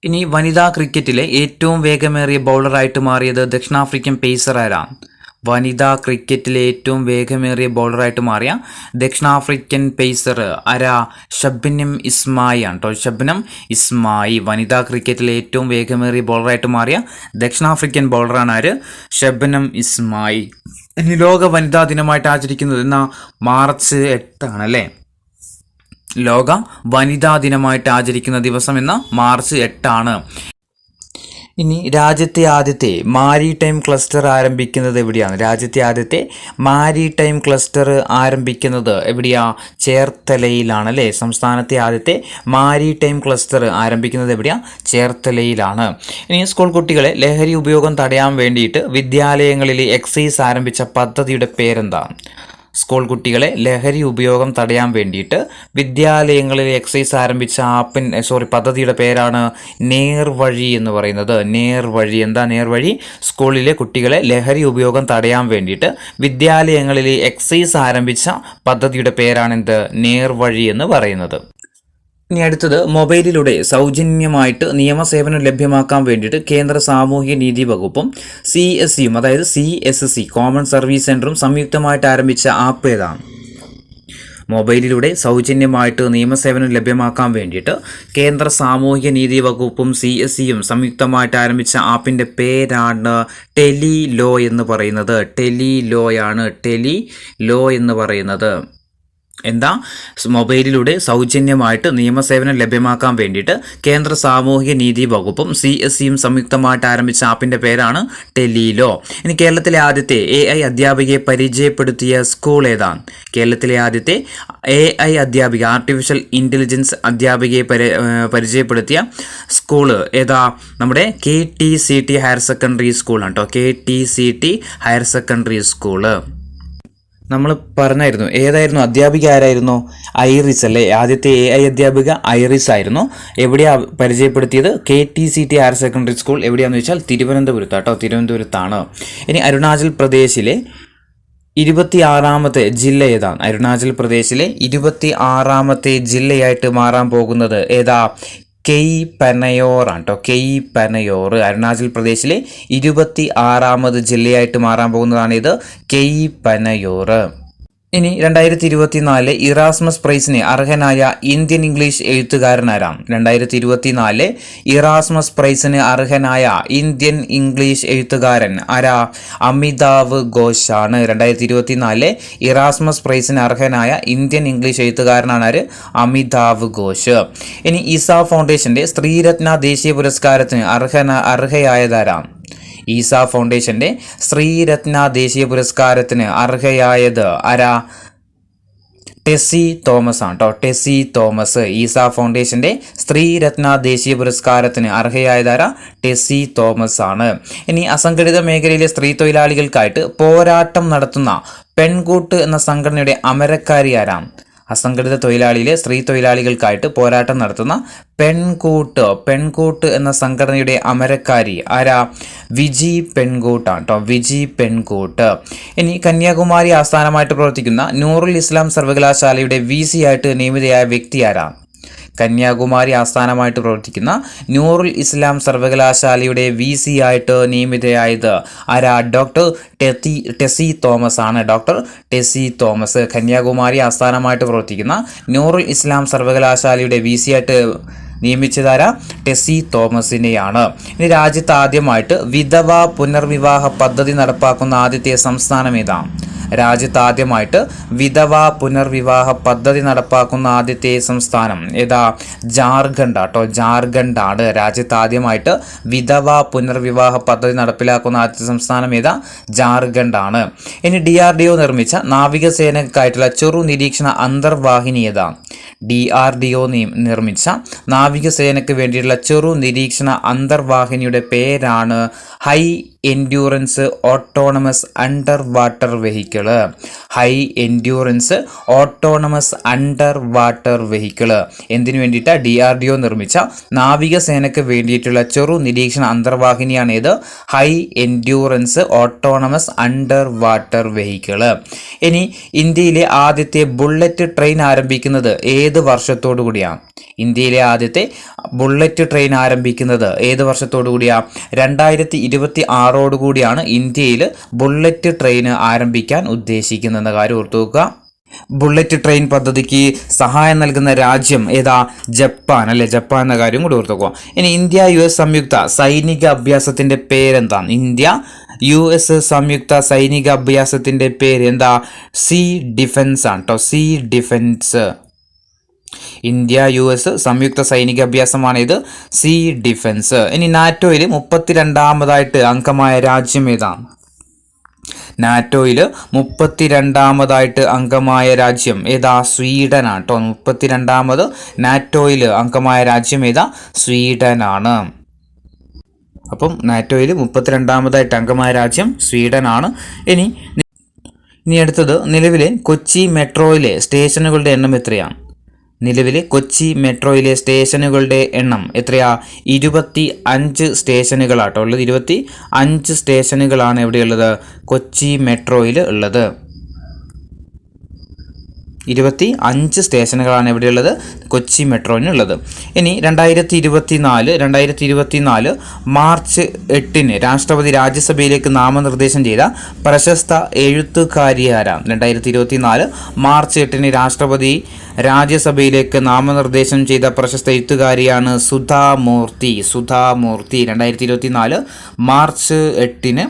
ഇനി വനിതാ ക്രിക്കറ്റിലെ ഏറ്റവും വേഗമേറിയ ബൗളറായിട്ട് മാറിയത് ദക്ഷിണാഫ്രിക്കൻ പേസർ ആരാണ്? വനിതാ ക്രിക്കറ്റിലെ ഏറ്റവും വേഗമേറിയ ബൗളറായിട്ട് മാറിയ ദക്ഷിണാഫ്രിക്കൻ പേസർ ആരാ? ഷബ്നം ഇസ്മായി ആണ് കേട്ടോ. ഷബ്നം ഇസ്മായി വനിതാ ക്രിക്കറ്റിലെ ഏറ്റവും വേഗമേറിയ ബൗളറായിട്ട് മാറിയ ദക്ഷിണാഫ്രിക്കൻ ബൗളറാണ് ആര്? ഷബ്നം ഇസ്മായി. ഇനി ലോക വനിതാ ദിനമായിട്ട് ആചരിക്കുന്നത് എന്നാ? മാർച്ച് 8 ആണല്ലേ. ലോക വനിതാ ദിനമായിട്ട് ആചരിക്കുന്ന ദിവസം എന്ന മാർച്ച് 8 ആണ്. ഇനി രാജ്യത്തെ ആദ്യത്തെ മാരിടൈം ക്ലസ്റ്റർ ആരംഭിക്കുന്നത് എവിടെയാണ്? രാജ്യത്തെ ആദ്യത്തെ മാരിടൈം ക്ലസ്റ്റർ ആരംഭിക്കുന്നത് എവിടെയാ? ചേർത്തലയിലാണ് അല്ലേ. സംസ്ഥാനത്തെ ആദ്യത്തെ മാരിടൈം ക്ലസ്റ്റർ ആരംഭിക്കുന്നത് എവിടെയാ? ചേർത്തലയിലാണ്. ഇനി സ്കൂൾ കുട്ടികളെ ലഹരി ഉപയോഗം തടയാൻ വേണ്ടിയിട്ട് വിദ്യാലയങ്ങളിൽ എക്സൈസ് ആരംഭിച്ച പദ്ധതിയുടെ പേരെന്താണ്? സ്കൂൾ കുട്ടികളെ ലഹരി ഉപയോഗം തടയാൻ വേണ്ടിയിട്ട് വിദ്യാലയങ്ങളിൽ എക്സൈസ് ആരംഭിച്ച പദ്ധതിയുടെ പേരാണ് നേർവഴി എന്ന് പറയുന്നത്. നേർവഴി എന്താ? നേർവഴി സ്കൂളിലെ കുട്ടികളെ ലഹരി ഉപയോഗം തടയാൻ വേണ്ടിയിട്ട് വിദ്യാലയങ്ങളിൽ എക്സൈസ് ആരംഭിച്ച പദ്ധതിയുടെ പേരാണ് എന്ത്? നേർവഴി എന്ന് പറയുന്നത്. ഇനി അടുത്തത് മൊബൈലിലൂടെ സൗജന്യമായിട്ട് നിയമസേവനം ലഭ്യമാക്കാൻ വേണ്ടിയിട്ട് കേന്ദ്ര സാമൂഹ്യ നീതി വകുപ്പും CSCയും അതായത് CSC കോമൺ സർവീസ് സെൻ്ററും സംയുക്തമായിട്ട് ആരംഭിച്ച ആപ്പ് ഏതാണ്? മൊബൈലിലൂടെ സൗജന്യമായിട്ട് നിയമസേവനം ലഭ്യമാക്കാൻ വേണ്ടിയിട്ട് കേന്ദ്ര സാമൂഹ്യ നീതി വകുപ്പും CSCയും സംയുക്തമായിട്ട് ആരംഭിച്ച ആപ്പിൻ്റെ പേരാണ് ടെലി ലോ എന്ന് പറയുന്നത്. ടെലി ലോയാണ്. ടെലി ലോ എന്ന് പറയുന്നത് എന്താ? മൊബൈലിലൂടെ സൗജന്യമായിട്ട് നിയമസേവനം ലഭ്യമാക്കാൻ വേണ്ടിയിട്ട് കേന്ദ്ര സാമൂഹിക നീതി വകുപ്പും CSCയും സംയുക്തമായിട്ട് ആരംഭിച്ച ആപ്പിൻ്റെ പേരാണ് ടെലിലോ. ഇനി കേരളത്തിലെ ആദ്യത്തെ AI അധ്യാപികയെ പരിചയപ്പെടുത്തിയ സ്കൂൾ ഏതാണ്? കേരളത്തിലെ ആദ്യത്തെ AI അധ്യാപിക ആർട്ടിഫിഷ്യൽ ഇൻ്റലിജൻസ് അധ്യാപികയെ പരിചയപ്പെടുത്തിയ സ്കൂള് ഏതാ? നമ്മുടെ KTCT ഹയർ സെക്കൻഡറി സ്കൂളാണ് കേട്ടോ. KTCT higher secondary school. നമ്മൾ പറഞ്ഞായിരുന്നു ഏതായിരുന്നു അധ്യാപിക? ആരായിരുന്നു? ഐറിസ് അല്ലേ. ആദ്യത്തെ AI അധ്യാപിക ഐറിസ് ആയിരുന്നു. എവിടെയാണ് പരിചയപ്പെടുത്തിയത്? KTCT higher secondary school. എവിടെയാണെന്ന് വെച്ചാൽ തിരുവനന്തപുരത്താട്ടോ. തിരുവനന്തപുരത്താണ്. ഇനി അരുണാചൽ പ്രദേശിലെ 26ാമത്തെ ജില്ല ഏതാണ്? അരുണാചൽ പ്രദേശിലെ 26ാമത്തെ ജില്ലയായിട്ട് മാറാൻ പോകുന്നത് ഏതാ? കെയ് പനയോർ ആണ് കേട്ടോ. കെയ് പനയോർ അരുണാചൽ പ്രദേശിലെ 26ാമത് ജില്ലയായിട്ട് മാറാൻ പോകുന്നതാണ് ഇത് കെയ് പനയോർ. ഇനി 2024 ഇറാസ്മസ് പ്രൈസിന് അർഹനായ ഇന്ത്യൻ ഇംഗ്ലീഷ് എഴുത്തുകാരനാരാണ്? 2024 ഇറാസ്മസ് പ്രൈസിന് അർഹനായ ഇന്ത്യൻ ഇംഗ്ലീഷ് എഴുത്തുകാരൻ ആരാ? അമിതാവ് ഘോഷാണ്. 2024 ഇറാസ്മസ് പ്രൈസിന് അർഹനായ ഇന്ത്യൻ ഇംഗ്ലീഷ് എഴുത്തുകാരനാണ് ആര്? അമിതാവ് ഘോഷ്. ഇനി ഈസ ഫൗണ്ടേഷന്റെ സ്ത്രീരത്ന ദേശീയ പുരസ്കാരത്തിന് അർഹയായതാരാണ്? ഈസ ഫൗണ്ടേഷന്റെ ശ്രീരത്ന ദേശീയ പുരസ്കാരത്തിന് അർഹയായത് ആരാ? ടെസി തോമസ് ആണ് കേട്ടോ. ടെസി തോമസ്. ഈസ ഫൗണ്ടേഷന്റെ സ്ത്രീരത്ന ദേശീയ പുരസ്കാരത്തിന് അർഹയായതാരാ? ടെസി തോമസ് ആണ്. ഇനി അസംഘടിത മേഖലയിലെ സ്ത്രീ തൊഴിലാളികൾക്കായിട്ട് പോരാട്ടം നടത്തുന്ന പെൺകൂട്ട് എന്ന സംഘടനയുടെ അമരക്കാരി ആരാണ്? അസംഘടിത തൊഴിലാളിയിലെ സ്ത്രീ തൊഴിലാളികൾക്കായിട്ട് പോരാട്ടം നടത്തുന്ന പെൺകൂട്ട് എന്ന സംഘടനയുടെ അമരക്കാരി ആരാ? വിജി പെൺകൂട്ടാണ് കേട്ടോ. വിജി പെൺകൂട്ട്. ഇനി കന്യാകുമാരി ആസ്ഥാനമായിട്ട് പ്രവർത്തിക്കുന്ന നൂറുൽ ഇസ്ലാം സർവകലാശാലയുടെ VC ആയിട്ട് നിയമിതയായ വ്യക്തി ആരാ? കന്യാകുമാരി ആസ്ഥാനമായിട്ട് പ്രവർത്തിക്കുന്ന നൂറുൽ ഇസ്ലാം സർവകലാശാലയുടെ VC ആയിട്ട് നിയമിതയായത് ആരാ? ഡോക്ടർ ടെസി തോമസ് ആണ്. ഡോക്ടർ ടെസി തോമസ് കന്യാകുമാരി ആസ്ഥാനമായിട്ട് പ്രവർത്തിക്കുന്ന നൂറുൽ ഇസ്ലാം സർവകലാശാലയുടെ VC ആയിട്ട് നിയമിച്ചതാരാ? ടെസി തോമസിനെയാണ്. ഇനി രാജ്യത്ത് ആദ്യമായിട്ട് വിധവ പുനർവിവാഹ പദ്ധതി നടപ്പാക്കുന്ന ആദ്യത്തെ സംസ്ഥാനം ഏതാണ്? രാജ്യത്ത് ആദ്യമായിട്ട് വിധവ പുനർവിവാഹ പദ്ധതി നടപ്പാക്കുന്ന ആദ്യത്തെ സംസ്ഥാനം ഏതാ? ജാർഖണ്ഡ് ആട്ടോ. ജാർഖണ്ഡാണ് രാജ്യത്ത് ആദ്യമായിട്ട് വിധവ പുനർവിവാഹ പദ്ധതി നടപ്പിലാക്കുന്ന ആദ്യത്തെ സംസ്ഥാനം ഏതാ? ജാർഖണ്ഡാണ്. ഇനി DRDO നിർമ്മിച്ച നാവികസേനക്കായിട്ടുള്ള ചെറു നിരീക്ഷണ അന്തർവാഹിനി ഏതാ? DRDO നിർമ്മിച്ച നാവികസേനയ്ക്ക് വേണ്ടിയിട്ടുള്ള ചെറു നിരീക്ഷണ അന്തർവാഹിനിയുടെ പേരാണ് high endurance autonomous under water vehicle. High endurance autonomous under water vehicle എന്തിനു വേണ്ടിയിട്ടാണ്? DRDO നിർമ്മിച്ച നാവികസേനയ്ക്ക് വേണ്ടിയിട്ടുള്ള ചെറു നിരീക്ഷണ അന്തർവാഹിനിയാണ് ഏത്? High endurance autonomous under water vehicle. ഇനി ഇന്ത്യയിലെ ആദ്യത്തെ ബുള്ളറ്റ് ട്രെയിൻ ആരംഭിക്കുന്നത് ഏത് വർഷത്തോടു കൂടിയാണ്? ഇന്ത്യയിലെ ആദ്യത്തെ ബുള്ളറ്റ് ട്രെയിൻ ആരംഭിക്കുന്നത് ഏത് വർഷത്തോടു കൂടിയാണ്? 2026 കൂടിയാണ് ഇന്ത്യയിൽ ബുള്ളറ്റ് ട്രെയിൻ ആരംഭിക്കാൻ ഉദ്ദേശിക്കുന്നതെന്ന കാര്യം ഓർത്തു വെക്കുക. ബുള്ളറ്റ് ട്രെയിൻ പദ്ധതിക്ക് സഹായം നൽകുന്ന രാജ്യം ഏതാ? ജപ്പാൻ അല്ലെ. ജപ്പാൻ എന്ന കാര്യം കൂടി ഓർത്തു വെക്കുക. ഇനി ഇന്ത്യ-US സംയുക്ത സൈനിക അഭ്യാസത്തിന്റെ പേരെന്താണ്? ഇന്ത്യ-US സംയുക്ത സൈനിക അഭ്യാസത്തിന്റെ പേര് എന്താ? സീ ഡിഫൻസ് ആണ് കേട്ടോ. See defence. ഇന്ത്യ-US സംയുക്ത സൈനിക അഭ്യാസമാണ് ഇത്, സീ ഡിഫൻസ്. ഇനി നാറ്റോയിൽ 32ാമതായിട്ട് അംഗമായ രാജ്യം ഏതാണ്? നാറ്റോയിൽ 32ാമതായിട്ട് അംഗമായ രാജ്യം ഏതാ? സ്വീഡനാണ് കേട്ടോ. 32ാമത് നാറ്റോയിൽ അംഗമായ രാജ്യം ഏതാ? സ്വീഡനാണ്. അപ്പം നാറ്റോയിൽ 32ാമതായിട്ട് അംഗമായ രാജ്യം സ്വീഡനാണ്. ഇനി അടുത്തത് നിലവിലെ കൊച്ചി മെട്രോയിലെ സ്റ്റേഷനുകളുടെ എണ്ണം എത്രയാണ്? നിലവിലെ കൊച്ചി മെട്രോയിലെ സ്റ്റേഷനുകളുടെ എണ്ണം എത്രയാ? 25 സ്റ്റേഷനുകളാട്ടോ ഉള്ളത്. 25 സ്റ്റേഷനുകളാണ് എവിടെയുള്ളത്? കൊച്ചി മെട്രോയിൽ ഉള്ളത്. 25 സ്റ്റേഷനുകളാണ് എവിടെയുള്ളത്? കൊച്ചി മെട്രോയിനുള്ളത്. ഇനി 2024 മാർച്ച് 8 രാഷ്ട്രപതി രാജ്യസഭയിലേക്ക് നാമനിർദ്ദേശം ചെയ്ത പ്രശസ്ത എഴുത്തുകാരി ആരാണ്? 2024 മാർച്ച് 8 രാഷ്ട്രപതി രാജ്യസഭയിലേക്ക് നാമനിർദ്ദേശം ചെയ്ത പ്രശസ്ത എഴുത്തുകാരിയാണ് സുധാമൂർത്തി. 2024 മാർച്ച് 8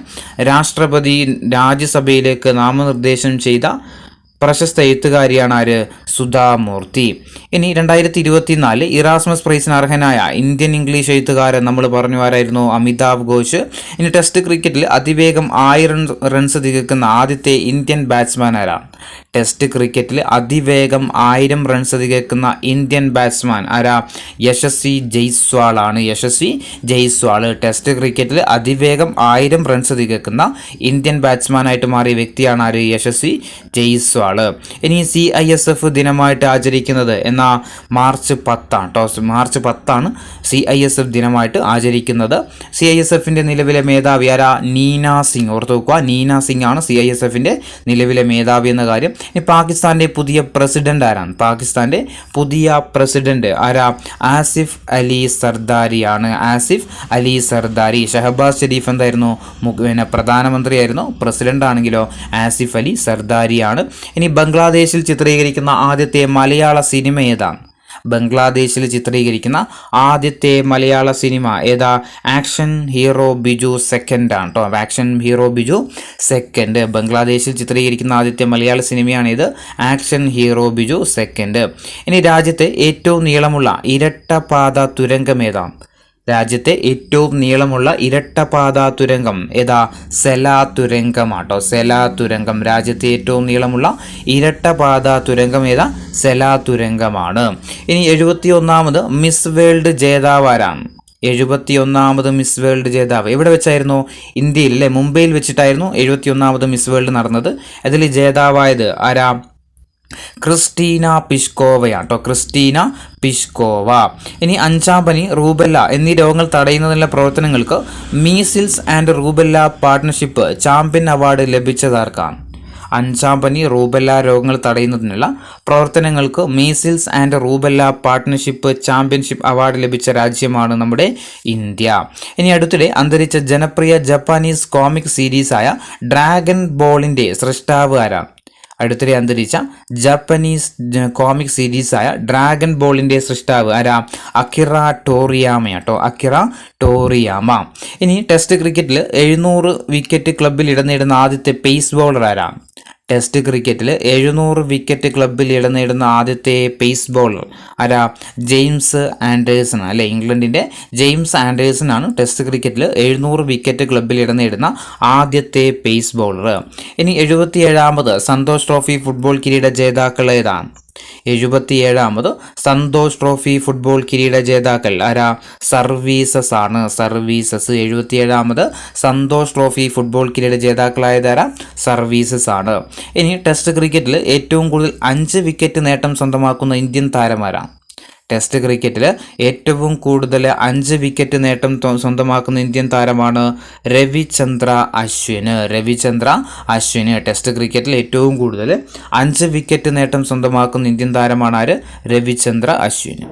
രാഷ്ട്രപതി രാജ്യസഭയിലേക്ക് നാമനിർദ്ദേശം ചെയ്ത പ്രശസ്ത എഴുത്തുകാരിയാണ് ആര്? സുധാമൂർത്തി. ഇനി 2024 ഇറാസ്മസ് പ്രൈസിന് അർഹനായ ഇന്ത്യൻ ഇംഗ്ലീഷ് എഴുത്തുകാരൻ നമ്മൾ പറഞ്ഞു ആരായിരുന്നു? അമിതാവ് ഘോഷ്. ഇനി ടെസ്റ്റ് ക്രിക്കറ്റിൽ അതിവേഗം 1000 റൺസ് തികക്കുന്ന ആദ്യത്തെ ഇന്ത്യൻ ബാറ്റ്സ്മാൻ ആരാ? ടെസ്റ്റ് ക്രിക്കറ്റിൽ അതിവേഗം 1000 റൺസ് തികക്കുന്ന ഇന്ത്യൻ ബാറ്റ്സ്മാൻ ആരാ? യശസ്വി ജയ്സ്വാൾ ആണ്. യശസ്വി ജയ്സ്വാൾ ടെസ്റ്റ് ക്രിക്കറ്റിൽ അതിവേഗം 1000 റൺസ് തികക്കുന്ന ഇന്ത്യൻ ബാറ്റ്സ്മാനായിട്ട് മാറിയ വ്യക്തിയാണ് ആര്? യശസ്വി ജയ്സ്വാൾ. ഇനി CISF ദിനമായിട്ട് ആചരിക്കുന്നത് എന്നാ? മാർച്ച് 10 കേട്ടോ. മാർച്ച് 10 CISF ദിനമായിട്ട് ആചരിക്കുന്നത്. CISFന്റെ നിലവിലെ മേധാവി ആരാ? നീന സിംഗ്. ഓർത്തു വെക്കുക, നീന സിംഗ് ആണ് CISFന്റെ നിലവിലെ മേധാവി എന്ന കാര്യം. ഇനി പാകിസ്ഥാന്റെ പുതിയ പ്രസിഡന്റ് ആരാണ്? പാകിസ്ഥാന്റെ പുതിയ പ്രസിഡന്റ് ആരാ? ആസിഫ് അലി സർദാരി ആണ്. ആസിഫ് അലി സർദാരി. ഷഹബാസ് ഷെരീഫ് എന്തായിരുന്നു? പ്രധാനമന്ത്രിയായിരുന്നു. പ്രസിഡന്റ് ആണെങ്കിലോ ആസിഫ് അലി സർദാരിയാണ്. ഇനി ബംഗ്ലാദേശിൽ ചിത്രീകരിക്കുന്ന ആദ്യത്തെ മലയാള സിനിമ ഏതാണ്? ബംഗ്ലാദേശിൽ ചിത്രീകരിക്കുന്ന ആദ്യത്തെ മലയാള സിനിമ ഏതാ? ആക്ഷൻ ഹീറോ ബിജു സെക്കൻഡ് ആണ് കേട്ടോ. Action hero Biju second. ബംഗ്ലാദേശിൽ ചിത്രീകരിക്കുന്ന ആദ്യത്തെ മലയാള സിനിമയാണ് ഇത്, ആക്ഷൻ ഹീറോ ബിജു സെക്കൻഡ്. ഇനി രാജ്യത്തെ ഏറ്റവും നീളമുള്ള ഇരട്ടപാത തുരങ്കം ഏതാണ്? രാജ്യത്തെ ഏറ്റവും നീളമുള്ള ഇരട്ടപാത തുരങ്കം ഏതാ? സെലാ തുരങ്കമാട്ടോ. സെലാ തുരങ്കം. രാജ്യത്തെ ഏറ്റവും നീളമുള്ള ഇരട്ടപാത തുരങ്കം ഏതാ? സെലാ തുരങ്കമാണ്. ഇനി 71ാമത് മിസ് വേൾഡ് ജേതാവ് ആരാണ്? 71ാമത് മിസ് വേൾഡ് ജേതാവ് എവിടെ വെച്ചായിരുന്നു? ഇന്ത്യയിൽ അല്ലേ, മുംബൈയിൽ വെച്ചിട്ടായിരുന്നു 71ാമത് മിസ് വേൾഡ് നടന്നത്. അതിൽ ജേതാവായത് ആരാ? ക്രിസ്റ്റീന പിഷ്കോവയാണ് കേട്ടോ. Christina Pishkova. ഇനി അഞ്ചാം പനി, റൂബെല്ല എന്നീ രോഗങ്ങൾ തടയുന്നതിനുള്ള പ്രവർത്തനങ്ങൾക്ക് measles and rubella partnership champion award ലഭിച്ചതാർക്കാണ്? അഞ്ചാം പനി, റൂബെല്ല രോഗങ്ങൾ തടയുന്നതിനുള്ള പ്രവർത്തനങ്ങൾക്ക് measles and rubella partnership championship award ലഭിച്ച രാജ്യമാണ് നമ്മുടെ ഇന്ത്യ. ഇനി അടുത്തിടെ അന്തരിച്ച ജനപ്രിയ ജപ്പാനീസ് കോമിക് സീരീസായ ഡ്രാഗൺ ബോളിന്റെ സൃഷ്ടാവ് ആരാണ്? അടുത്തിടെ അന്തരിച്ച ജാപ്പനീസ് കോമിക് സീരീസായ ഡ്രാഗൺ ബോളിന്റെ സൃഷ്ടാവ് ആരാ? അക്കിറ ടോറിയാമയാട്ടോ, അക്കിറ ടോറിയാമ. ഇനി ടെസ്റ്റ് ക്രിക്കറ്റിൽ 700 വിക്കറ്റ് ക്ലബിൽ ഇടം നേടുന്ന ആദ്യത്തെ പേസ് ബോളർ ആരാ? ടെസ്റ്റ് ക്രിക്കറ്റിൽ 700 വിക്കറ്റ് ക്ലബിൽ ഇടം നേടുന്ന ആദ്യത്തെ പേസ് ബോളർ ആരാ? ജെയിംസ് ആൻഡേഴ്സൺ അല്ലെ, ഇംഗ്ലണ്ടിന്റെ ജെയിംസ് ആൻഡേഴ്സൺ ആണ് ടെസ്റ്റ് ക്രിക്കറ്റിൽ 700 വിക്കറ്റ് ക്ലബിൽ ഇടം നേടുന്ന ആദ്യത്തെ പേസ് ബോളർ. ഇനി 77ാമത് സന്തോഷ് ട്രോഫി ഫുട്ബോൾ കിരീട ജേതാക്കൾ ഏതാണ്? 77ാമത് സന്തോഷ് ട്രോഫി ഫുട്ബോൾ കിരീട ജേതാക്കൾ ആരാ? സർവീസസ് ആണ്, സർവീസസ്. 77ാമത് സന്തോഷ് ട്രോഫി ഫുട്ബോൾ കിരീട ജേതാക്കളായതാരാ? സർവീസസ് ആണ്. ഇനി ടെസ്റ്റ് ക്രിക്കറ്റിൽ ഏറ്റവും കൂടുതൽ 5 വിക്കറ്റ് നേട്ടം സ്വന്തമാക്കുന്ന ഇന്ത്യൻ താരമാരാ? ടെസ്റ്റ് ക്രിക്കറ്റിൽ ഏറ്റവും കൂടുതൽ 5 വിക്കറ്റ് നേട്ടം സ്വന്തമാക്കുന്ന ഇന്ത്യൻ താരമാണ് രവിചന്ദ്ര അശ്വിന്. രവിചന്ദ്ര അശ്വിന് ടെസ്റ്റ് ക്രിക്കറ്റിൽ ഏറ്റവും കൂടുതൽ 5 വിക്കറ്റ് നേട്ടം സ്വന്തമാക്കുന്ന ഇന്ത്യൻ താരമാണ് ആര്? രവിചന്ദ്ര അശ്വിന്.